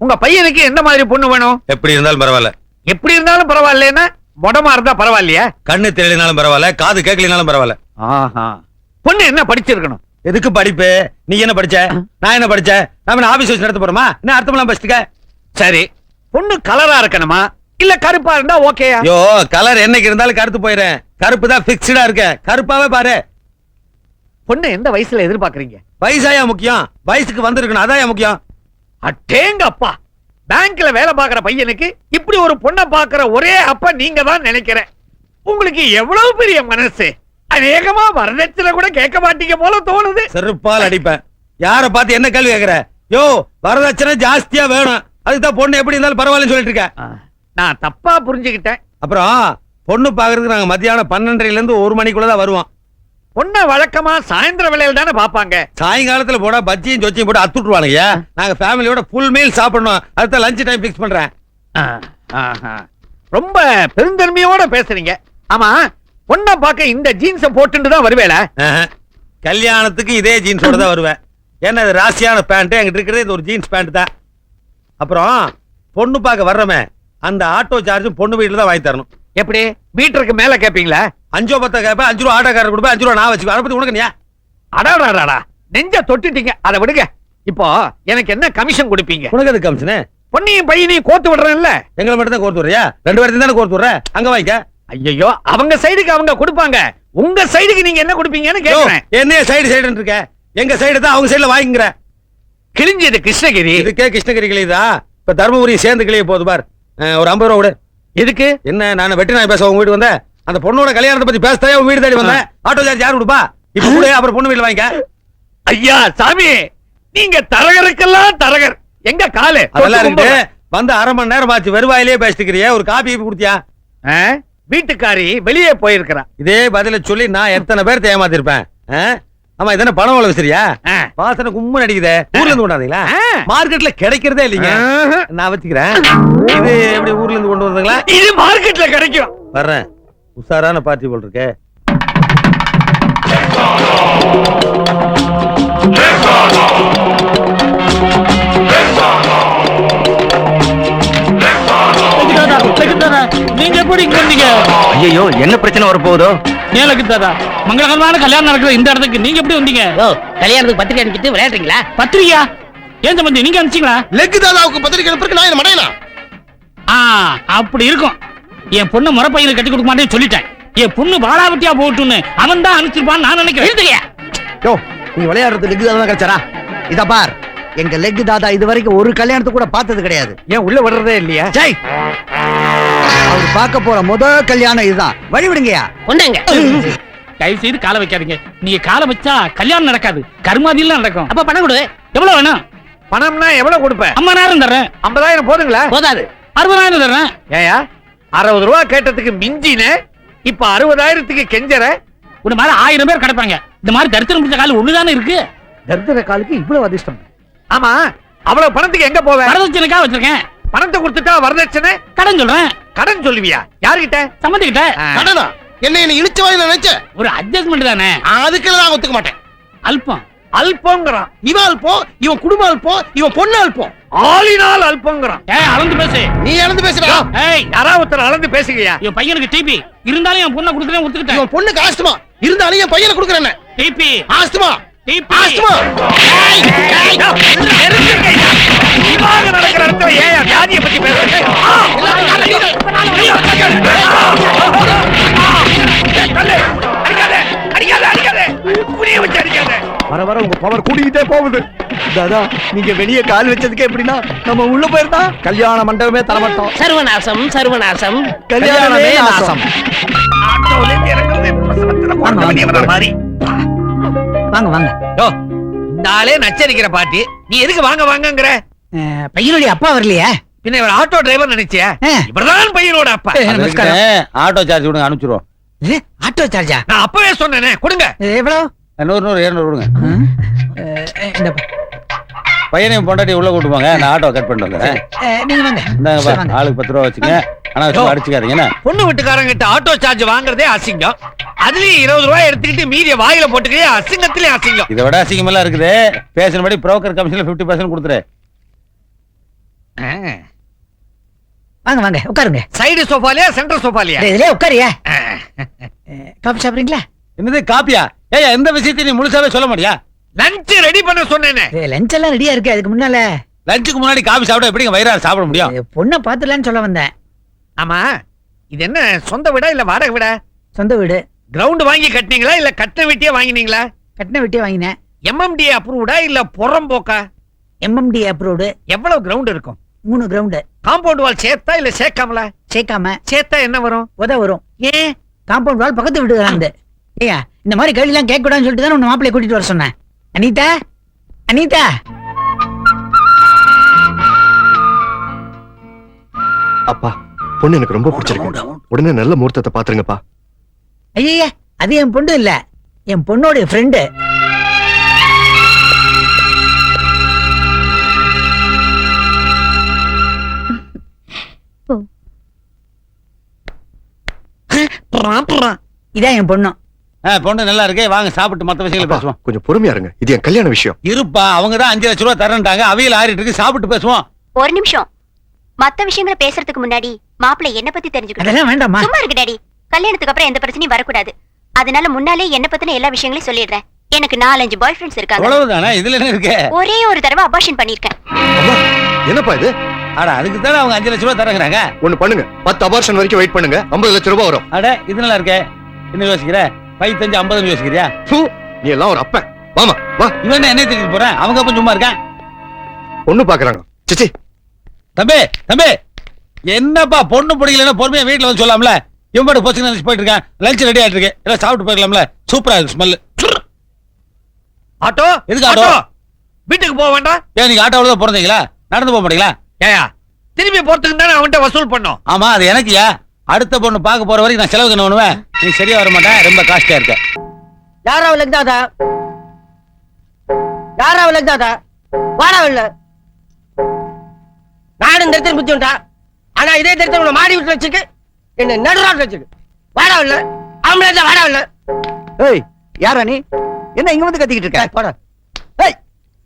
உங்க பையனுக்கு எந்த மாதிரி பொண்ணு வேணும்? எப்படி இருந்தாலும் பரவாயில்ல. எப்படி இருந்தாலும் பரவாயில்லைன்னா மொடமா இருந்தா பரவாயில்லையா? கண்ணு தெரியலனாலும் பரவாயில்ல, காது கேட்கலனாலும் பரவாயில்ல. ஆஹா, பொண்ணு என்ன படிச்சிருக்கணும்? எதுக்கு படிப்பு? நீ என்ன படிச்ச? நான் என்ன படிச்சேன்? நாம ஆபீஸ் வச்சு நடத்த போறோமா? என்ன அர்த்தமெல்லாம் படிச்சுக்க? சரி, பொண்ணு கலரா இருக்கணுமா இல்ல கருப்பா இருந்தா ஓகேயா? ஐயோ, கலர் என்னைக்கு இருந்தாலும் கருத்து போயிடுறேன். கருப்பு தான் பிக்ஸ்டா இருக்க. கருப்பாவே பாரு. பொண்ணு எந்த வயசுல எதிர்பார்க்கறீங்க? வயசாயா முக்கியம்? வயசுக்கு வந்திருக்கணும், அதான் முக்கியம். அட்டேங்க அப்பா, பேங்க்ல வேலை பார்க்கிற பையனுக்கு இப்படி ஒரு பொண்ணை பார்க்கிற ஒரே அப்பா நீங்க தான் நினைக்கிறேன். உங்களுக்கு எவ்வளவு பெரிய மனசு! அநேகமா வரதட்சணை கூட கேட்க மாட்டீங்க போல தோணுது. செருப்பால் அடிப்பேன். யார பார்த்து என்ன கேள்வி கேக்குற? யோ, வரதட்சணை ஜாஸ்தியா வேணும், அதுதான் பொண்ணு எப்படி இருந்தாலும் பரவாயில்லன்னு சொல்லிட்டு இருக்க. நான் தப்பா புரிஞ்சுக்கிட்டேன். அப்புறம் பொண்ணு பாக்குறதுக்கு நாங்க மத்தியானம் 12:30ல இருந்து 1 மணிக்குள்ளதான் வருவோம். பொண்ணை வழக்கமா சாயந்தர வேளையில தானே பாப்பாங்க. சாயங்காலத்துல போனா பஜ்ஜியும் சொச்சியும் போட்டு அத்துட்டுருவானுங்க. நாங்க ஃபேமிலியோட ஃபுல் மீல் சாப்பிடணும், அதுதான் லஞ்ச் டைம் பிக்ஸ் பண்றேன். ரொம்ப பெருந்தன்மையோட பேசுறீங்க. ஆமா, பொண்ணை பார்க்க இந்த ஜீன்ஸ போட்டுட்டு தான் வருவேல? கல்யாணத்துக்கு இதே ஜீன்ஸோட தான் வருவேன். ஏன்னா இது ராசியான பேண்ட், எங்கிட்ட இருக்கிறது இது ஒரு ஜீன்ஸ் பேண்ட் தான். அப்புறம் பொண்ணு பார்க்க வர்றமே அந்த ஆட்டோ சார்ஜும் பொண்ணு வீட்டுல தான் வாங்கி தரணும். எப்படி மீட்டருக்கு மேல கேப்பீங்களா? 5 10 கேப்ப, 5 ரூபா ஆட்டோக்காரர் கொடுப்பேன், 5 ரூபா நான் வச்சுக்கோ. அதை பத்தி உனக்கு நீ அடாடாடா, நெஞ்ச தொட்டுட்டீங்க. அதை விடுங்க. இப்போ எனக்கு என்ன கமிஷன் கொடுப்பீங்க? உனக்கு அது கமிஷனு? பொண்ணையும் பையனையும் கோர்த்து விடுறேன்ல. எங்களை மட்டும் தான் கோர்த்து விடுறியா? 2 பேர்த்தையும் தானே கோர்த்து விடுற, அங்க வாங்கிக்க. ஐயோ, அவங்க சைடுக்கு அவங்க கொடுப்பாங்க, உங்க சைடுக்கு நீங்க என்ன கொடுப்பீங்கன்னு கேக்குறேன். என்ன சைடு இருக்க? எங்க சைடு தான் அவங்க சைடுல வாங்கிக்கிற. கிழிஞ்சது கிருஷ்ணகிரி. இதுக்கே கிருஷ்ணகிரி கிளியுதா? இப்ப தர்மபுரி சேர்ந்து கிளிய போகுது பார். ஒரு 50 ரூபா கொடு. எதுக்கு? என்ன, நான் வெட்டி நாய் பேச உங்க வீட்டு வந்தேன்? அந்த பொண்ணோட கல்யாணத்தை பத்தி பேசத்தான் உங்க வீடு தேடி வந்தேன். ஆட்டோ சார்ஜ் யாரு கொடுப்பா? இப்ப கூட அப்புறம் பொண்ணு வீட்டுல வாங்கிக்க. ஐயா சாமி, நீங்க தரகருக்கெல்லாம் தரகர். எங்க காலு அதெல்லாம் இருக்கு. வந்து 1/2 மணி நேரம் ஆச்சு, வெறுவாயிலே பேசிக்கிறியே. ஒரு காபி குடுத்தியா? வீட்டுக்காரி வெளியே போயிருக்கிறா. இதே பதில சொல்லி நான் எத்தனை பேர் ஏமாத்திருப்பேன். ஆமா, இதென்ன பணம் வள விசிறியா? வாசனை கும்மு நடிக்குதே. ஊர்ல இருந்து கொண்டாந்தீங்களா? மார்க்கெட்ல கிடைக்கிறதே இல்லைங்க. நான் வச்சுக்கிறேன். இது எப்படி ஊர்ல இருந்து கொண்டு வந்தீங்களா? இது மார்க்கெட்ல கிடைக்கும். வர்றேன். உஷாரான பார்ட்டி போல் இருக்கு. நீங்க எப்படி இங்க வந்தீங்க? ஐயோ, என்ன பிரச்சனை வரப்போகுதோ? நேலுக்கு தாதா, மங்களகரமான கல்யாணம் நடக்கிற இந்த இடத்துக்கு நீங்க எப்படி வந்தீங்க? கல்யாணத்துக்கு பத்திரிக்கை அனுப்பிட்டு விளையாடுறீங்களா? பத்திரிக்கையா? ஏன் சம்பந்தி, நீங்க அனுப்பிச்சீங்களா? லெக் தாதாவுக்கு பத்திரிக்கை அனுப்புறதுக்கு நான் என்ன மடையலாம்? அப்படி இருக்கும். என் பொண்ணு முறை பையனை கட்டி கொடுக்க மாட்டேன்னு சொல்லிட்டேன். என் பொண்ணு பாலாவட்டியா போட்டுன்னு அவன் தான் அனுப்பிச்சிருப்பான்னு நான் நினைக்கிறேன். நீ விளையாடுறது லெக் தாதா கிடைச்சாரா? இத பார், எங்க லெக் தாதா இது வரைக்கும் ஒரு கல்யாணத்துக்கு கூட பார்த்தது கிடையாது. ஏன் உள்ள வர்றதே இல்லையா? ஜெய், அவர் பார்க்க போற முதல் கல்யாணம் இதுதான். வழி விடுங்கயா. கொண்டாங்க. தயவு செய்து காலை வைக்காதீங்க. நீங்க காலை வச்சா கல்யாணம் நடக்காது, கர்மாதியெல்லாம் நடக்கும். அப்ப பணம் கொடு. எவ்வளவு வேணும்? பணம்னா எவ்வளவு கொடுப்பேன்? 50,000 தர்றேன். 50,000 போதுங்களா? போதாது, 60,000 தர்றேன். ஏயா 60 ரூபா கேட்டதுக்கு மிஞ்சின, இப்ப 60,000க்கு கெஞ்சற? ஒரு மாதிரி 1000 பேர் கிடப்பாங்க. இந்த மாதிரி தரித்திரம் பிடிச்ச கால் ஒண்ணுதானே இருக்கு. தரித்திர காலுக்கு இவ்வளவு அதிர்ஷ்டம்? ஆமா, அவ்வளவு பணத்துக்கு எங்க போவேன்? வரதட்சணைக்காக வச்சிருக்கேன். பணத்தை கொடுத்துட்டா வரதட்சணை? கடன் சொல்றேன். கடன் சொல்லுவியா? யாருகிட்ட? சம்மந்திக்கிட்ட. கடனா? என்ன இழுச்ச வாயில நினைச்ச? ஒரு அட்ஜஸ்ட்மெண்ட் தானே. அதுக்கெல்லாம் நான் ஒத்துக்க மாட்டேன். அல்பம். அல்பங்கிறான். இவன் அல்பம், இவன் குடும்பம் அல்பம், இவன் பொண்ணு அல்பம். ஆளினால் அல்பங்கிறான். அளந்து பேசு. நீ அளந்து பேசுறா? யாராவது ஒருத்தர் அளந்து பேசுங்கயா. என் பையனுக்கு டிபி இருந்தாலும் என் பொண்ணை கொடுக்குறேன், ஒத்துக்கிட்டேன். இவன் பொண்ணுக்கு ஆஸ்துமா இருந்தாலும் என் பையனை கொடுக்குறேன். TB asthma TB asthma. நடக்கிற இடத்துல ஏன் வியாதியை பத்தி பேசுறீங்க? வர வர உங்க பவர் கூடிக்கிட்டே போகுது. தாதா, நீங்க வெளியே கால் வச்சதுக்கு எப்படின்னா நம்ம உள்ள போயிருந்தா கல்யாண மண்டபமே தரமாட்டோம். சர்வநாசம் சர்வநாசம். கல்யாணமே நாசம். வாங்க வாங்க. இந்த ஆளே நச்சரிக்கிற பாட்டி, நீ எதுக்கு வாங்க வாங்கங்கிற? பையனுடைய அப்பா வரலையா? பின்ன இவர் ஆட்டோ டிரைவர் நினைச்சியா? இவர்தான் பையனோட அப்பா. ஆட்டோ சார்ஜ் கொடுங்க, அனுப்பிச்சிருவோம். ஆட்டோ சார்ஜா? நான் அப்பவே சொன்னேனே, கொடுங்க. எவ்வளவு? 100 200 கொடுங்க. பையனையும் பொண்டாட்டி உள்ள கூட்டு போங்க, நான் ஆட்டோ கட் பண்ணிட்டு வந்துடுறேன். நீங்க வாங்க. இந்தாங்கப்பா, ஆளுக்கு 10 ரூபா வச்சுங்க. ஆனா அடிச்சுக்காதீங்க என்ன? பொண்ணு வீட்டுக்காரங்க கிட்ட ஆட்டோ சார்ஜ் வாங்குறதே அசிங்கம். அதுலயும் 20 ரூபாய் எடுத்துக்கிட்டு மீதிய வாயில போட்டுக்கே அசிங்கத்திலே அசிங்கம். இதை விட அசிங்கமெல்லாம் இருக்குது. பேசினபடி புரோக்கர் கமிஷன்ல 50% கொடுத்துரு. வாங்க வாங்க உட்காருங்க. சைடு சோஃபாலியா சென்டர் சோஃபாலியா? இதுலயே உட்காரியா. காபி சாப்பிடுறீங்களா? என்னது காப்பியா? ஏய், எந்த விஷயத்தையும் நீ முழுசாவே சொல்ல மாட்டியா? லஞ்ச் ரெடி பண்ண சொன்னேனே. லஞ்ச் எல்லாம் ரெடியா இருக்கு. அதுக்கு முன்னால லஞ்சுக்கு முன்னாடி காபி சாப்பிட எப்படிங்க வயிறார சாப்பிட முடியும்? பொண்ணை பாத்துலான்னு சொல்ல வந்தேன். ஆமா, இது என்ன சொந்த வீடா இல்ல வாடகை வீடா? சொந்த வீடு. கிரவுண்ட் வாங்கி கட்டினீங்களா இல்ல கட்டின வீட்டையே வாங்கினீங்களா? கட்டின வீட்டையே வாங்கினேன். MMD அப்ரூவ்டா இல்ல புறம்போக்கா? MMD approved. எவ்வளவு கிரவுண்ட் இருக்கும்? 3 கிரவுண்ட். காம்பவுண்ட் வால் சேர்த்தா இல்ல சேர்க்காமலா? சேர்க்காம. சேர்த்தா என்ன வரும்? உத வரும். ஏன்? காம்பவுண்ட் வால் பக்கத்து வீட்டுக்கு. ஏயா, இந்த மாதிரி கேள்வி எல்லாம் கேட்க கூடாதுன்னு சொல்லிட்டு தான் உன்னை மாப்பிள்ளைய கூட்டிட்டு வர சொன்னேன். அனிதா, அனிதா. அப்பா, பொண்ணு எனக்கு ரொம்ப பிடிச்சிருக்கு. உடனே நல்ல முகூர்த்தத்தை பாத்துருங்கப்பா. ஐயா, அது என் பொண்ணு இல்ல, என் பொண்ணோட ஃப்ரெண்டு. இதான் என் பொண்ணு. பொண்ணு நல்லா இருக்கு. வாங்க சாப்பிட்டு மத்த விஷயங்களை பேசுவோம். கொஞ்சம் பொறுமையா இருங்க, இது என் கல்யாண விஷயம். இருப்பா, அவங்க தான் 5 லட்சம் ரூபாய் தரேன்ட்டாங்க. அவையில் ஆறிட்டு இருக்கு, சாப்பிட்டு பேசுவோம். ஒரு நிமிஷம். மத்த விஷயங்களை பேசுறதுக்கு முன்னாடி மாப்பிள்ளை என்ன பத்தி தெரிஞ்சுக்கணும். அதெல்லாம் வேண்டாமா? சும்மா இருக்கு டாடி. கல்யாணத்துக்கு அப்புறம் எந்த பிரச்சனையும் வரக்கூடாது. அதனால முன்னாலே என்ன பத்தின எல்லா விஷயங்களையும் சொல்லிடுறேன். எனக்கு 4-5 பாய் ஃப்ரெண்ட்ஸ் இருக்காங்க. அவ்வளவுதானே? இதுல என்ன இருக்கு? ஒரே ஒரு தடவை அபார்ஷன் பண்ணிருக்கேன். என்னப்பா இது? அட, அதுக்கு தானே அவங்க 5 லட்சம் ரூபாய் தரங்கறாங்க. ஒண்ணு பண்ணுங்க, 10 அபார்ஷன் வரைக்கும் வெயிட் பண்ணுங்க, 50 லட்சம் ரூபாய் வரும். அட, இது நல்லா இருக்கே. என்ன யோசிக்கிற? 5 50 யோசிக்கிறியா? நீ எல்லாம் ஒரு அப்பன். வாமா வா. இவன் என்ன தெரிஞ்சு போறேன்? அவங்க அப்ப சும்மா இருக்கான். பொண்ணு பாக்குறாங்க. சிச்சி, தம்பி தம்பி, என்னப்பா பொண்ணு பிடிக்கலன்னா பொறுமையா வீட்டுல வந்து சொல்லாம்ல. இவன் பாட்டு போச்சு நினைச்சு போயிட்டு இருக்கான். லஞ்ச் ரெடி ஆயிட்டு இருக்கு, எல்லாம் சாப்பிட்டு போயிடலாம்ல. சூப்பரா இருக்கு ஸ்மெல். ஆட்டோ எதுக்கு ஆட்டோ? வீட்டுக்கு போக வேண்டாம்? ஏன் நீங்க ஆட்டோவில் தான் பிறந்தீங்களா? நடந்து போக மாட்டீங்களா? ஏயா, திரும்பி போறதுக்கு தானே அவன்கிட்ட வசூல் பண்ணோம். ஆமா, அது எனக்குயா. அடுத்த பொண்ணு பார்க்க போற வரைக்கும் நான் செலவுக்கு என்ன பண்ணுவேன்? நீ சரியா வர மாட்டேன், ரொம்ப காஸ்ட்லியா இருக்க. யாராவது லக்தாதா? யாராவது லக்தாதா? வாடாவில்ல. நானும் இந்த இடத்துல புத்தி உண்டா? ஆனா இதே இடத்துல உன்னை மாடி வீட்டுல வச்சிருக்கு, என்ன நடுறாட்டு வச்சிருக்கு. வாடாவில்ல. ஆம்பளை தான் வாடாவில்ல. ஏய், யாரா நீ? என்ன இங்க வந்து கத்திக்கிட்டு இருக்க? போடா. ஏய்,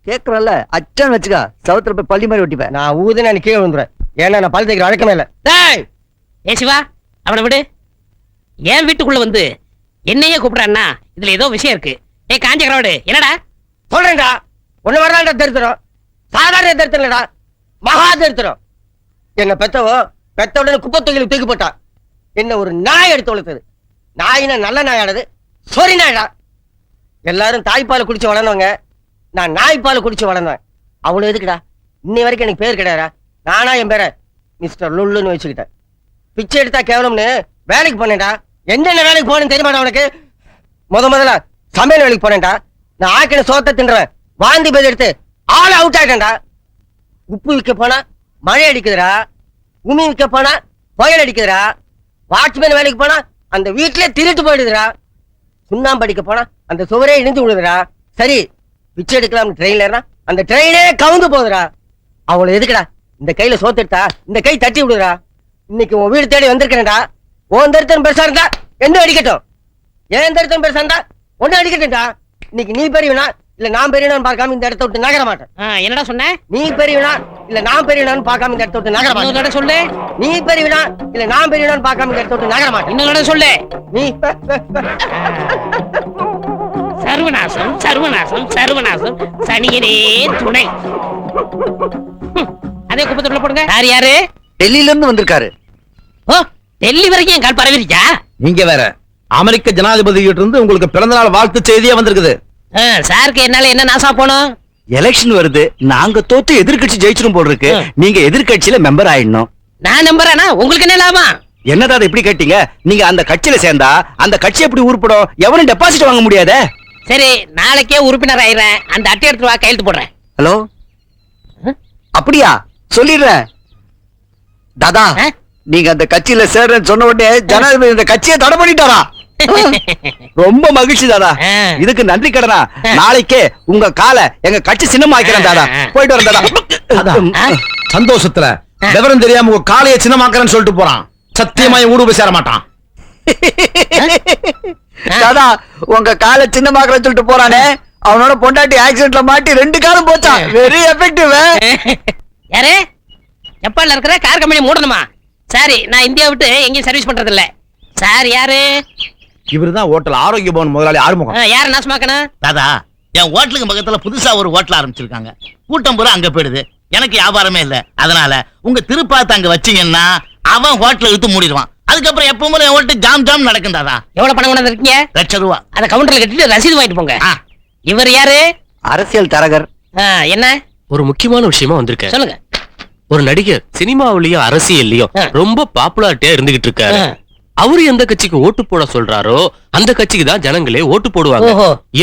கேக்குறல்ல, அச்சான் வச்சுக்கா, சவுத்துல போய் பள்ளி மாதிரி ஒட்டிப்பேன். நான் ஊதுனா நீ கீழே விழுந்துறேன். ஏன்னா நான் பல் தைக்கிற வழக்கமே இல்ல. டேய், ஏ சிவா, அவனை விடு. ஏன் வீட்டுக்குள்ள வந்து என்னையே கூப்பிடுறான்னா இதுல ஏதோ விஷயம் இருக்கு. ஏ காஞ்சகரோடு, என்னடா சொல்றேன்டா. ஒண்ணு வரலாண்டா தரித்திரம். சாதாரண தரித்திரம் இல்லடா, மகா தரித்திரம். என்ன பெத்தவோ பெத்த உடனே குப்பை தொகையில தூக்கி போட்டா. என்ன ஒரு நாய் எடுத்து வளர்த்தது. நாயினா நல்ல நாயானது, சொரி நாயடா. எல்லாரும் தாய்ப்பால் குடிச்சு வளர்ந்தவங்க, நான் நாய்ப்பால் குடிச்சு வளர்ந்தேன். அவ்வளவு எதுக்குடா? இன்னை வரைக்கும் எனக்கு பேர் கிடையாதா? நானா என் பேரை மிஸ்டர் லுல்லுன்னு வச்சுக்கிட்டேன். பிச்சை எடுத்தா கேவலம்னு வேலைக்கு போனேன்டா. என்னென்ன வேலைக்கு போனேன்னு தெரியுமாடா உனக்கு? முதல்ல சமையல் வேலைக்கு போனேன்டா. நான் ஆக்கின சோத்தை தின்றேன், வாந்தி பேர் எடுத்து ஆள் அவுட் ஆயிட்டேன்டா. உப்பு விற்க போனா மழை அடிக்குதுடா, உமி விற்க போனா புயல் அடிக்குதுடா, வாட்ச்மேன் வேலைக்கு போனா அந்த வீட்டிலே திருட்டு போயிடுதுடா, சுண்ணாம்பு அடிக்க போனா அந்த சுவரே இடிஞ்சு விடுதுடா. சரி, பிச்சை எடுக்கலாம் ட்ரெயின்ல ஏறினா அந்த ட்ரெயினே கவுந்து போகுதுடா. அவ்வளவு எதுக்குடா? இந்த கையில சோத்து எடுத்தா இந்த கை தட்டி விடுறா. இன்னைக்கு உன் வீடு தேடி வந்திருக்கேன்டா. உன் தரித்திரம் பெருசா இருந்தா என்ன அடிக்கட்டும், ஏன் தரித்திரம் பெருசா இருந்தா ஒண்ணு அடிக்கட்டும்டா. இன்னைக்கு நீ பெரியவனா இல்ல நான் பெரியவனான்னு பார்க்காம இந்த இடத்த விட்டு நகர மாட்டேன். என்னடா சொன்ன? நீ பெரியவனா இல்ல நான் பெரியவனான்னு பார்க்காம இந்த இடத்த விட்டு நகர மாட்டேன். சொல்லு. நீ பெரியவனா இல்ல நான் பெரியவனான்னு பார்க்காம இந்த இடத்த விட்டு நகர மாட்டேன். இன்னொரு சொல்லு. நீ சர்வநாசம் சர்வநாசம் சர்வநாசம், சனியனே துணை. அதே குப்பத்துல போடுங்க. யார் யாரு? டெல்லியில இருந்து வந்திருக்காரு. ஓ, டெல்லி வரைக்கும் என் கால் பரவிருச்சா? நீங்க வேற, அமெரிக்க ஜனாதிபதி கிட்ட இருந்து உங்களுக்கு பிறந்தநாள் வாழ்த்து செய்தியா வந்திருக்குது. சாருக்கு என்னால என்ன நாசா போனோம்? எலெக்ஷன் வருது, நாங்க தோத்து எதிர்க்கட்சி ஜெயிச்சிரும் போல் இருக்கு. நீங்க எதிர்க்கட்சியில மெம்பர் ஆயிடணும். நான் நம்புறேனா? உங்களுக்கு என்ன லாபம்? என்னடா இப்படி கேட்டீங்க? நீங்க அந்த கட்சியில சேர்ந்தா அந்த கட்சி எப்படி உருப்படும்? எவனும் டெபாசிட் வாங்க முடியாதே. சரி, நாளைக்கே உறுப்பினர் ஆயிடுறேன். அந்த அட்டை எடுத்து வா, கையெழுத்து போடுறேன். ஹலோ, அப்படியா? சொல்லிடுறேன். தாதா நீங்க அந்த கட்சியில சேர்றேன்னு சொன்ன உடனே ஜனாதிபதி இந்த கட்சியை தடை பண்ணிட்டாரா? ரொம்ப மகிழ்ச்சி தாதா. இதுக்கு நன்றி கடனா நாளைக்கே உங்க காலை எங்க கட்சி சின்னமா ஆக்கிறேன் தாதா. போயிட்டு வரேன் தாதா. சந்தோஷத்துல விவரம் தெரியாம உங்க காலையை சின்னமாக்குறேன்னு சொல்லிட்டு போறான். சத்தியமா என் ஊடு போய் சேர மாட்டான். தாதா உங்க காலை சின்னமாக்குறேன்னு சொல்லிட்டு போறானே, அவனோட பொண்டாட்டி ஆக்சிடென்ட்ல மாட்டி 2 காலும் போச்சான். Very effective. யாரு ஜப்பான்ல இருக்கிற கார் கம்பெனி மூடணுமா? சரி, நான் இந்தியா விட்டு எங்கேயும் சர்வீஸ் பண்றது இல்ல. சார் யாரு? இவருதான் ஹோட்டல் ஆரோக்கிய பவன் முதலாளி ஆறுமுகம். யாரு நாசமாக்கணும்? தாதா என் ஹோட்டலுக்கு பக்கத்துல புதுசா ஒரு ஹோட்டல் ஆரம்பிச்சிருக்காங்க. கூட்டம் பூரா அங்க போயிடுது. எனக்கு வியாபாரமே இல்ல. அதனால உங்க திருப்பாத்த அங்க வச்சீங்கன்னா அவன் ஹோட்டலை இழுத்து மூடிடுவான். அதுக்கப்புறம் எப்பவும் என் ஹோட்டல் ஜாம் ஜாம் நடக்கும் தாதா. எவ்வளவு பணம் கொண்டு இருக்கீங்க? 1,00,000 ரூபா. அத கவுண்டர்ல கட்டிட்டு ரசீது வாங்கிட்டு போங்க. இவர் யாரு? அரசியல் தரகர். என்ன ஒரு முக்கியமான விஷயமா வந்திருக்கேன். சொல்லுங்க. ஒரு நடிகர் சினிமாவிலயும் அரசியல்லயும் ரொம்ப பாப்புலாரிட்டியா இருந்துகிட்டு இருக்காரு. அவரு எந்த கட்சிக்கு ஓட்டு போட சொல்றாரோ அந்த கட்சிக்கு தான் ஜனங்களே ஓட்டு போடுவாங்க.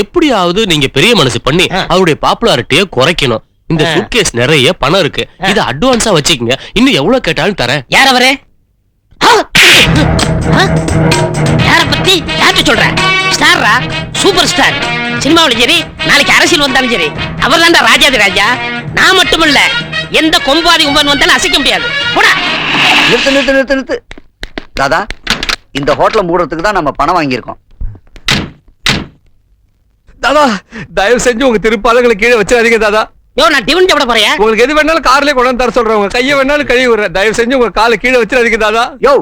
எப்படியாவது நீங்க பெரிய மனசு பண்ணி அவருடைய பாப்புலாரிட்டியை குறைக்கணும். இந்த சூட்கேஸ் நிறைய பணம் இருக்கு. இத அட்வான்ஸா வச்சுக்கங்க. இன்னும் எவ்வளவு கேட்டாலும் தரேன். யார் அவரு? யார பத்தி யார்கிட்ட சொல்ற? ஸ்டாரா? Super star. சினிமாவில சரி, நாளைக்கு அரசியல் வந்தாலும் சரி, அவர் தான்டா ராஜாதி ராஜா. நான் மட்டும் இல்ல, எந்த கொம்பாதி கும்பன் வந்தாலும் அசைக்க முடியாது. போடா. நிறுத்து நிறுத்து நிறுத்து நிறுத்து. தாதா இந்த ஹோட்டலை மூடுறதுக்கு தான் நம்ம பணம் வாங்கியிருக்கோம். தாதா தயவு செஞ்சு உங்க திருப்பாலங்களை கீழே வச்சிடாதீங்க தாதா. யோ நான் டிவன் சாப்பிட போறேன். உங்களுக்கு எது வேணாலும் கார்லயே கொண்டு வந்து தர சொல்றேன். உங்க கையை வேணாலும் கழுவி விடுறேன். தயவு செஞ்சு உங்க காலை கீழே வச்சிடாதீங்க தாதா. யோ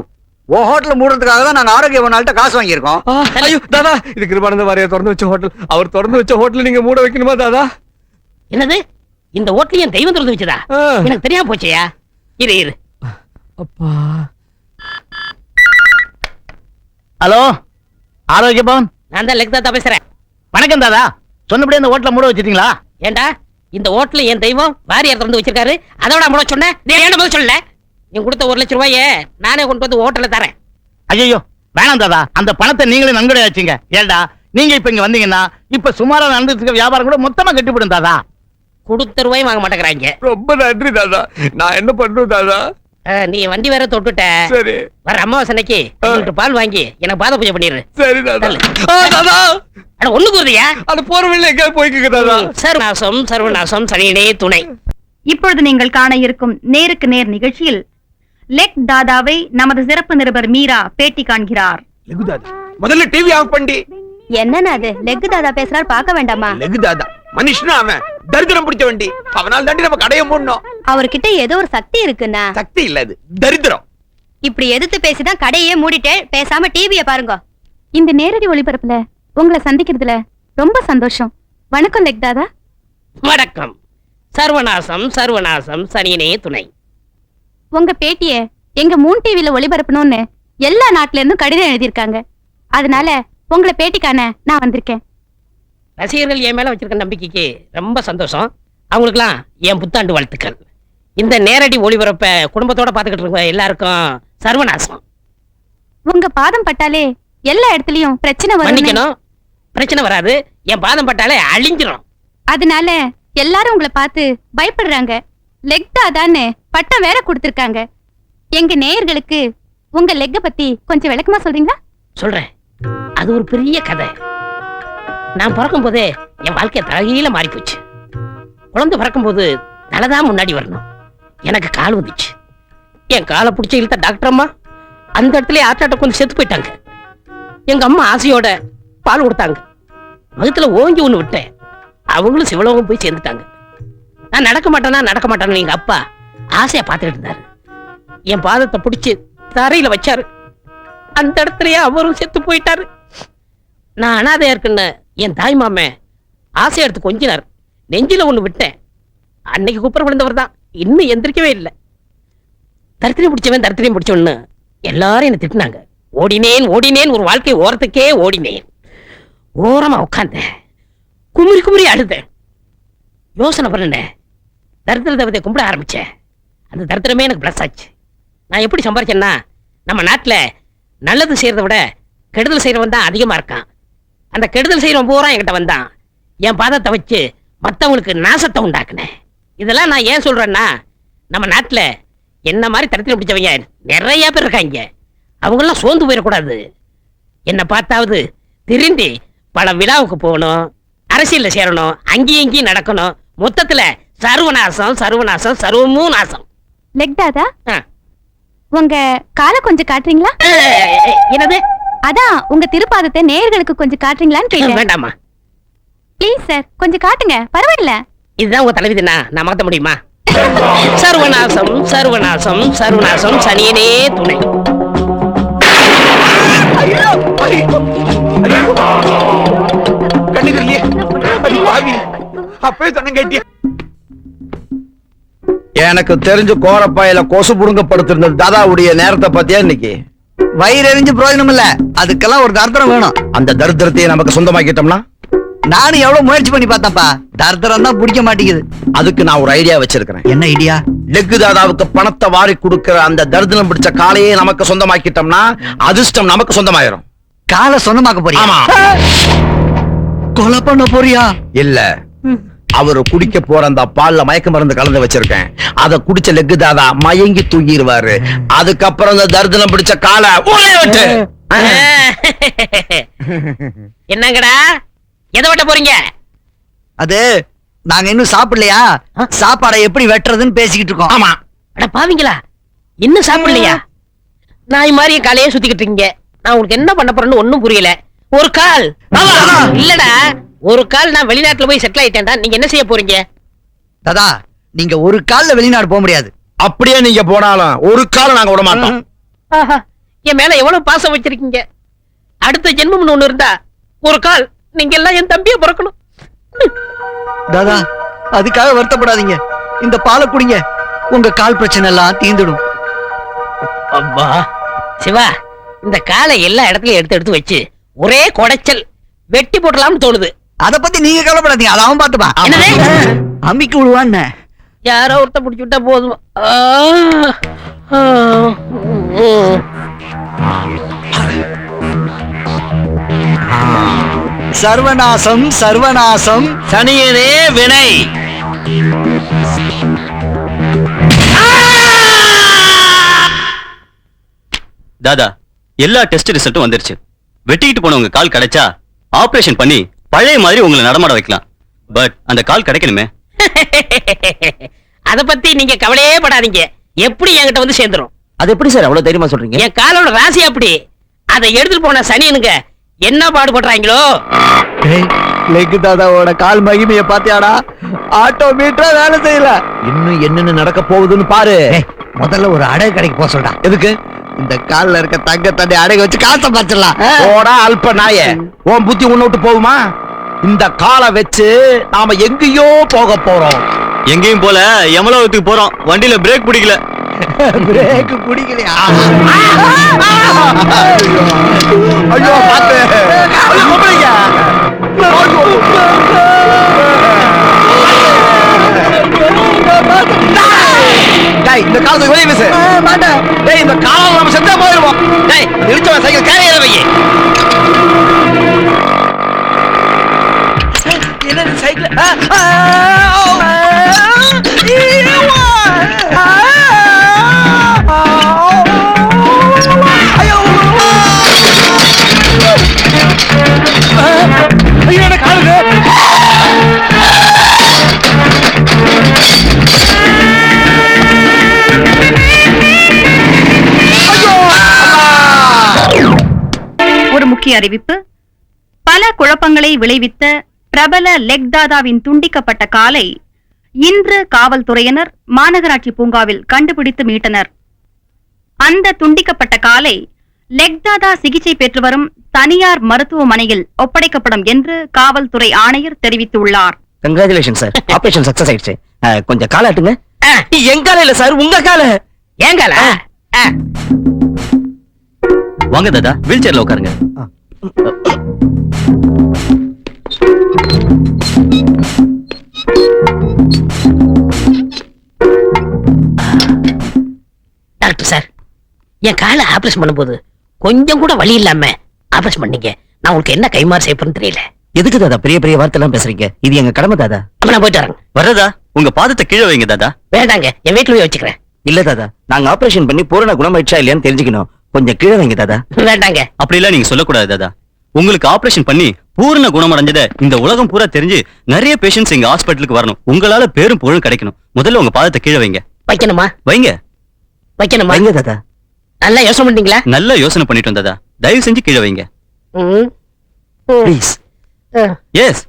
உன் ஹோட்டலை மூடுறதுக்காக தான் நாங்க ஆரோக்கிய பவனால்ட்ட காசு வாங்கியிருக்கோம். ஐயோ தாதா இது கிருபானந்த வாரியா திறந்து வச்ச ஹோட்டல். அவர் திறந்து வச்ச ஹோட்டல் நீங்க மூட வைக்கணுமா தாதா? என்னது? இந்த ஹோட்டல் என் தெய்வம் திறந்து வச்சதா? எனக்கு தெரியாம போச்சேயா. இரு இரு. அப்பா. ஹலோ ஆரோக்கிய பவன். நான் தான் லெக்தாத்தா பேசுறேன். வணக்கம் தாதா. சொன்னபடியே இந்த ஹோட்டலை மூட வச்சிட்டீங்களா? ஏண்டா இந்த ஹோட்டல் என் தெய்வம் வாரியார் திறந்து வச்சிருக்காரு. அதோட மூட சொன்னேன். நீ ஏன்டா முதல்ல சொல்லல? நீ கொடுத்த 1,00,000 ரூபாயே நானே கொண்டு வந்து ஹோட்டல்ல தரேன். ஐயோ வேணாம் தாதா. அந்த பணத்தை நீங்களே நன்கொடை வச்சீங்க. ஏண்டா நீங்க இப்ப இங்க வந்தீங்கன்னா இப்ப சுமாரா நடந்துட்டு இருக்க வியாபாரம் கூட மொத்தமா கட்டிவிடும் தாதா. கொடுத்த ரூபாயும் வாங்க மாட்டேங்கிறாங்க. ரொம்ப நன்றி தாதா. நான் என்ன பண்றேன் தாதா? நீ வண்டி வேற தொட்டுட்ட. சரி வர அமாவாசனைக்கு பால் வாங்கி எனக்கு பாத பூஜை பண்ணிடு. சரி தாதா. தாதா அட ஒண்ணு கூறுதியா? அட போற வழியில எங்க போய்க்குங்க தாதா. சர்வநாசம் சர்வநாசம் சனியனே துணை. இப்பொழுது நீங்கள் காண இருக்கும் நேருக்கு நேர் நிகழ்ச்சியில் லெக் தாதாவை நமது சிறப்பு நிருபர் மீரா பேட்டி காண்கிறார். லெகு தாதா முதல்ல டிவி ஆஃப் பண்ணி. என்னன்னா அது? லெக் தாதா பேசுறாரு, பார்க்க வேண்டாமா? லெகு தாதா மனுஷனா அவன் தரித்திரம் பிடிச்ச வண்டி. அவனால் தாண்டி நம்ம கடையை மூடணும். அவர்கிட்ட ஏதோ ஒரு சக்தி இருக்குன்னா. சக்தி இல்ல, அது தரித்திரம். இப்படி எதிர்த்து பேசிதான் கடையே மூடிட்டே. பேசாம டிவியை பாருங்க. இந்த நேரடி ஒளிபரப்புல உங்களை சந்திக்கிறதுல ரொம்ப சந்தோஷம். வணக்கம் லெக் தாதா. வணக்கம். சர்வநாசம் சர்வநாசம் சனியனே துணை. உங்க பேட்டிய எங்க 3 டிவில ஒளிபரப்பணும்னு எல்லா நாட்டுல இருந்தும் கடிதம் எழுதியிருக்காங்க. அதனால உங்களை பேட்டிக்கான நான் வந்திருக்கேன். ரசிகர்கள் என் மேல வச்சிருக்க நம்பிக்கைக்கு ரொம்ப சந்தோஷம். அவங்களுக்குலாம் என் புத்தாண்டு வாழ்த்துக்கள். இந்த நேரடி ஒளிபரப்ப குடும்பத்தோட பாத்துக்கிட்டு இருக்க எல்லாருக்கும் சர்வநாசம். உங்க பாதம் பட்டாலே எல்லா இடத்துலயும் பிரச்சனை வரும். மன்னிக்கணும், பிரச்சனை வராது. என் பாதம் பட்டாலே அழிஞ்சிரும். அதனால எல்லாரும் உங்களை பார்த்து பயப்படுறாங்க. லெக் தாதான்னு பட்டம் வேற கொடுத்திருக்காங்க. எங்க நேயர்களுக்கு உங்க லெக்க பத்தி கொஞ்சம் விளக்கமா சொல்றீங்களா? சொல்றேன். அது ஒரு பெரிய கதை. நான் பிறக்கும் போதே என் வாழ்க்கை தலைகீழ மாறி போச்சு. குழந்தை பிறக்கும் போது தலைதான் முன்னாடி வரணும். எனக்கு கால் வந்துச்சு. என் காலை பிடிச்ச இழுத்த டாக்டர் அம்மா அந்த இடத்துல ஆட்டாட்ட கொஞ்சம் செத்து போயிட்டாங்க. எங்க அம்மா ஆசையோட பால் கொடுத்தாங்க. வகுத்துல ஓங்கி ஒண்ணு விட்டேன். அவங்களும் சிவலோகம் போய் சேர்ந்துட்டாங்க. நான் நடக்க மாட்டேன்னு எங்க அப்பா ஆசையா பார்த்துக்கிட்டு இருந்தாரு. என் பாதத்தை பிடிச்சு தரையில வச்சாரு. அந்த இடத்துலயே அவரும் செத்து போயிட்டாரு. நான் அனாதையா இருக்குன்னு என் தாய் மாமே ஆசையா எடுத்து கொஞ்சினார். நெஞ்சில ஒண்ணு விட்டேன். அன்னைக்கு குப்புற விழுந்தவர் தான் இன்னும் எந்திரிக்கவே இல்லை. தரித்திரம் பிடிச்சவன்னு எல்லாரும் என்ன திட்டினாங்க. ஓடினேன் ஒரு வாழ்க்கை ஓரத்துக்கே ஓடினேன். ஓரமா உட்கார்ந்தேன். குமுறி அழுதேன். யோசனை பண்ணேன். தரித்திர தேவதையை கும்பிட ஆரம்பிச்சேன். அந்த தரித்திரமே எனக்கு பிளஸ் ஆச்சு. நான் எப்படி சம்பாரிச்சேன்னா, நம்ம நாட்டுல நல்லது செய்யறதை விட கெடுதல் செய்யறவன் தான் அதிகமா இருக்கான். அந்த கெடுதல் செய்யறவன் பூரா என்கிட்ட வந்தான். என் பாதத்தை வச்சு மத்தவங்களுக்கு நாசத்தை உண்டாக்குனேன். இதெல்லாம் நான் ஏன் சொல்றேன்னா, நம்ம நாட்டுல என்ன மாதிரி தரத்தில் பிடிச்சவங்க நிறைய பேர் இருக்காங்க. அவங்க எல்லாம் சோர்ந்து போயிடக்கூடாது. என்ன பார்த்தாவது திரும்பி பல விழாவுக்கு போகணும், அரசியல்ல சேரணும், அங்கேயும் இங்கேயும் நடக்கணும். மொத்தத்துல சர்வநாசம் சர்வநாசம் சர்வமும் நாசம். லெக் தாதா, உங்க காலை கொஞ்சம் காட்டுறீங்களா? என்னது? அதான் உங்க திருப்பாதத்தை நேயர்களுக்கு கொஞ்சம் காட்டுறீங்களான்னு கேட்டேன். வேண்டாமா? ப்ளீஸ் சார், கொஞ்சம் காட்டுங்க, பரவாயில்ல. இதுதான் உங்க தலைவிதினா, நான் மாத்த முடியுமா? சர்வநாசம் சர்வநாசம் சர்வநாசம் சனியனே துணை. எனக்கு தெரிஞ்சு கோரப்பாயில கொசு புடுங்கப்படுத்திருந்த தாதாவுடைய நேரத்தை பத்தியா இன்னைக்கு? வயிறு எரிஞ்சு பிரயோஜனம் இல்ல, அதுக்கெல்லாம் ஒரு தர்தரம் வேணும். அந்த தரித்திரத்தையே நமக்கு சொந்தமாக்கிட்டோம்னா? நானும் எவ்வளவு முயற்சி பண்ணி பார்த்தப்பா, தர்தரம் தான் பிடிக்க மாட்டேங்குது. அதுக்கு நான் ஒரு ஐடியா வச்சிருக்கிறேன். என்ன ஐடியா? லெக்கு தாதாவுக்கு பணத்தை வாரி கொடுக்கிற அந்த தரித்திரம் பிடிச்ச காலையே நமக்கு சொந்தமாக்கிட்டோம்னா அதிர்ஷ்டம் நமக்கு சொந்தமாயிரும். காலை சொந்தமாக்க போறியா? ஆமா. கொலை பண்ண போறியா? இல்ல, அவரு குடிக்க போற அந்த பால்ல மயக்க மருந்து கலந்து வச்சிருக்கேன். அத குடிச்ச லெக்கு தாதா மயங்கி தூங்கிடுவாரு. அதுக்கப்புறம் அந்த தரித்திரம் பிடிச்ச காலை விட்டு என்னங்கடா எதை வெட்ட போறீங்க? அது நாங்க இன்னும் சாப்பிடலையா, சாப்பாடை எப்படி வெட்டுறதுன்னு பேசிக்கிட்டு இருக்கோம். ஆமா. அட பாவீங்களா, இன்னும் சாப்பிடலையா? நாய் மாதிரி காலையே சுத்திக்கிட்டு இருக்கீங்க. நான் உங்களுக்கு என்ன பண்ண போறேன்னு ஒண்ணும் புரியல. ஒரு கால் இல்லடா, ஒரு கால் நான் வெளிநாட்டுல போய் செட்டில் ஆயிட்டேன்டா. நீங்க என்ன செய்ய போறீங்க? தாதா, நீங்க ஒரு கால்ல வெளிநாடு போக முடியாது. அப்படியே நீங்க போனாலும் ஒரு கால நாங்க விட மாட்டோம். ஆஹா, என் மேல எவ்வளவு பாசம் வச்சிருக்கீங்க. அடுத்த ஜென்மம்னு ஒண்ணு இருந்தா ஒரு கால் நீங்க எல்லாம் என் தம்பிய பிறக்கணும். தாதா, அதுக்காக வருத்தப்படாதீங்க. இந்த பாலை குடிங்க, உங்க கால் பிரச்சனை எல்லாம் தீந்துடும். அப்பா சிவா, இந்த காலை எல்லா இடத்துலயும் எடுத்து எடுத்து வச்சு ஒரே கொடைச்சல் வெட்டி போடலாம்னு தோணுது. அத பத்தி நீங்க கவலைப்படாதீங்க, அத அவன் பாத்துப்பா. அம்மிக்கு விடுவான்னு யாரோ ஒருத்த பிடிச்சு விட்டா போதும். சர்வநாசம் சர்வநாசம் சனியனே வினை. தாதா, எல்லா டெஸ்ட் ரிசல்ட்டும் வந்துருச்சு. வெட்டிக்கிட்டு போனவங்க கால் கிடைச்சா ஆபரேஷன் பண்ணி பழைய மாதிரி உங்களை நடமாட வைக்கலாம். பட் அந்த கால் கிடைக்கணுமே. அத பத்தி நீங்க கவலையே படாதீங்க, எப்படி என்கிட்ட வந்து சேர்ந்துரும். அது எப்படி சார் அவ்வளவு தைரியமா சொல்றீங்க? என் காலோட ராசி அப்படி. அதை எடுத்துட்டு போன சனியனுங்க என்ன பாடுபடுறாங்களோ. லெக்கு தாதாவோட கால் மகிமைய பாத்தியாடா? ஆட்டோமீட்டரா வேலை செய்யல. இன்னும் என்னென்ன நடக்க போகுதுன்னு பாரு. முதல்ல ஒரு அடகு கடைக்கு போக சொல்றா. எதுக்கு? இந்த கால்ல இருக்க தங்க தண்ணி அடகு வச்சு காசை பச்சிடலாம். போடா அல்ப நாயே, உன் புத்தி உன்னை விட்டு போகுமா? இந்த காலை வச்சு நாம எங்கேயோ போக போறோம். எங்கேயும் போல எமலோகத்துக்கு போறோம். வண்டியில பிரேக் பிடிக்கல. பிரேக் பிடிக்கலையா? ஐயோ பாத்து. இந்த காலத்துக்கு வெளியே பேசு. டேய், இந்த காலம் நம்ம செத்தா போயிடுவோம். டேய், நிறுத்தவன் சைக்கிள் கேரியற வையே. என்ன சைக்கிள்? ஐயோ, என்ன காலுது? ஒரு முக்கிய அறிவிப்பு. பல குழப்பங்களை விளைவித்த பிரபல லெக் தாதாவின் துண்டிக்கப்பட்ட காலை இன்று காவல்துறையினர் மாநகராட்சி பூங்காவில் கண்டுபிடித்து மீட்டனர். அந்த துண்டிக்கப்பட்ட காலை லெக் தாதா சிகிச்சை பெற்று வரும் தனியார் மருத்துவமனையில் ஒப்படைக்கப்படும் என்று காவல்துறை ஆணையர் தெரிவித்துள்ளார். கங்க்ராச்சுலேஷன் சார், ஆபரேஷன் சக்சஸ் ஆயிடுச்சு. கொஞ்சம் காலாட்டுங்க. என் கால இல்ல சார், உங்க கால. ஏன் கால? வாங்க தாதா, வீல் சேர்ல உட்காருங்க. டாக்டர் சார், என் காலை ஆபரேஷன் பண்ணும்போது கொஞ்சம் கூட வலி இல்லாம ஆபரேஷன் பண்ணீங்க. நான் உங்களுக்கு என்ன கைமாறு செய்யப்படுன்னு தெரியல. எதுக்கு தாதா பெரிய பெரிய வார்த்தை எல்லாம் பேசுறீங்க? இது எங்க கடமை தாதா. அப்ப நான் போயிட்டு வரேன். வர்றதா, உங்க பாதத்தை கீழே வைங்க தாதா. வேண்டாங்க, என் வீட்டுல போய் வச்சுக்கிறேன். இல்ல தாதா, நாங்க ஆபரேஷன் பண்ணி பூரண குணமாயிடுச்சா இல்லையான்னு தெரிஞ்சுக்கணும். கொஞ்சம் கீழே வைங்க தாதா. வேண்டாங்க. அப்படி எல்லாம் நீங்க சொல்லக்கூடாது தாதா. உங்களுக்கு ஆபரேஷன் பண்ணி பூர்ண குணமடைஞ்சத இந்த உலகம் பூரா தெரிஞ்சு நிறைய பேஷண்ட்ஸ் எங்க ஹாஸ்பிட்டலுக்கு வரணும். உங்களால பேரும் புகழும் கிடைக்கணும். முதல்ல உங்க பாதத்தை கீழே வைங்க. வைக்கணுமா? வைங்க. வைக்கணுமா? வைங்க தாதா. நல்லா யோசனை பண்ணீங்களா? நல்லா யோசனை பண்ணிட்டு வந்ததா. தயவு செஞ்சு கீழே வைங்க. ப்ளீஸ். எஸ்.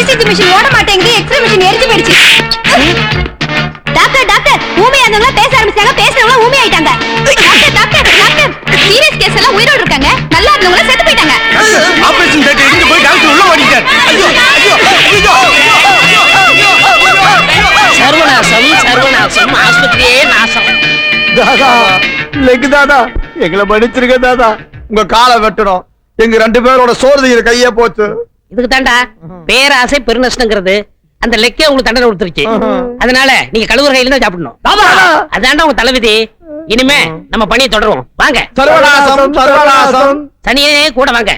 இசிஜி மிஷின் ஓட மாட்டேங்குது, எக்ஸ்ரே மிஷின் எரிஞ்சு போயிடுச்சு. டாக்டர் டாக்டர் ஊமையா இருந்தவங்க பேச ஆரம்பிச்சாங்க, பேசுறவங்க ஊமை ஆயிட்டாங்க. Doctor doctor doctor serious case எல்லாம் உயிரோட இருக்காங்க, நல்லா இருந்தவங்க செத்து போயிட்டாங்க. ஆபரேஷன் தேட்டர் இருந்து போய் டாக்டர் உள்ள ஓடிட்டார். ஐயோ ஐயோ ஐயோ. சர்வநாசம் சர்வநாசம், ஆஸ்பத்திரியே நாசம். தாதா, லெக் தாதா, எங்களை மன்னிச்சிருங்க தாதா. உங்க காலை வெட்டணும். எங்க 2 பேரோட சோறு கையே போச்சு. இதுக்கு தாண்டா பேராசை பெருநஷ்டங்கிறது. அந்த லெக்கே உங்களுக்கு தண்டனை கொடுத்துருச்சு. அதனால நீங்க கழுவுற கையில தான் சாப்பிடணும். அதாண்டா உங்க தலைவிதி. இனிமே நம்ம பணியை தொடருவோம். வாங்க. சர்வநாசம் சர்வநாசம். தனியே கூட வாங்க.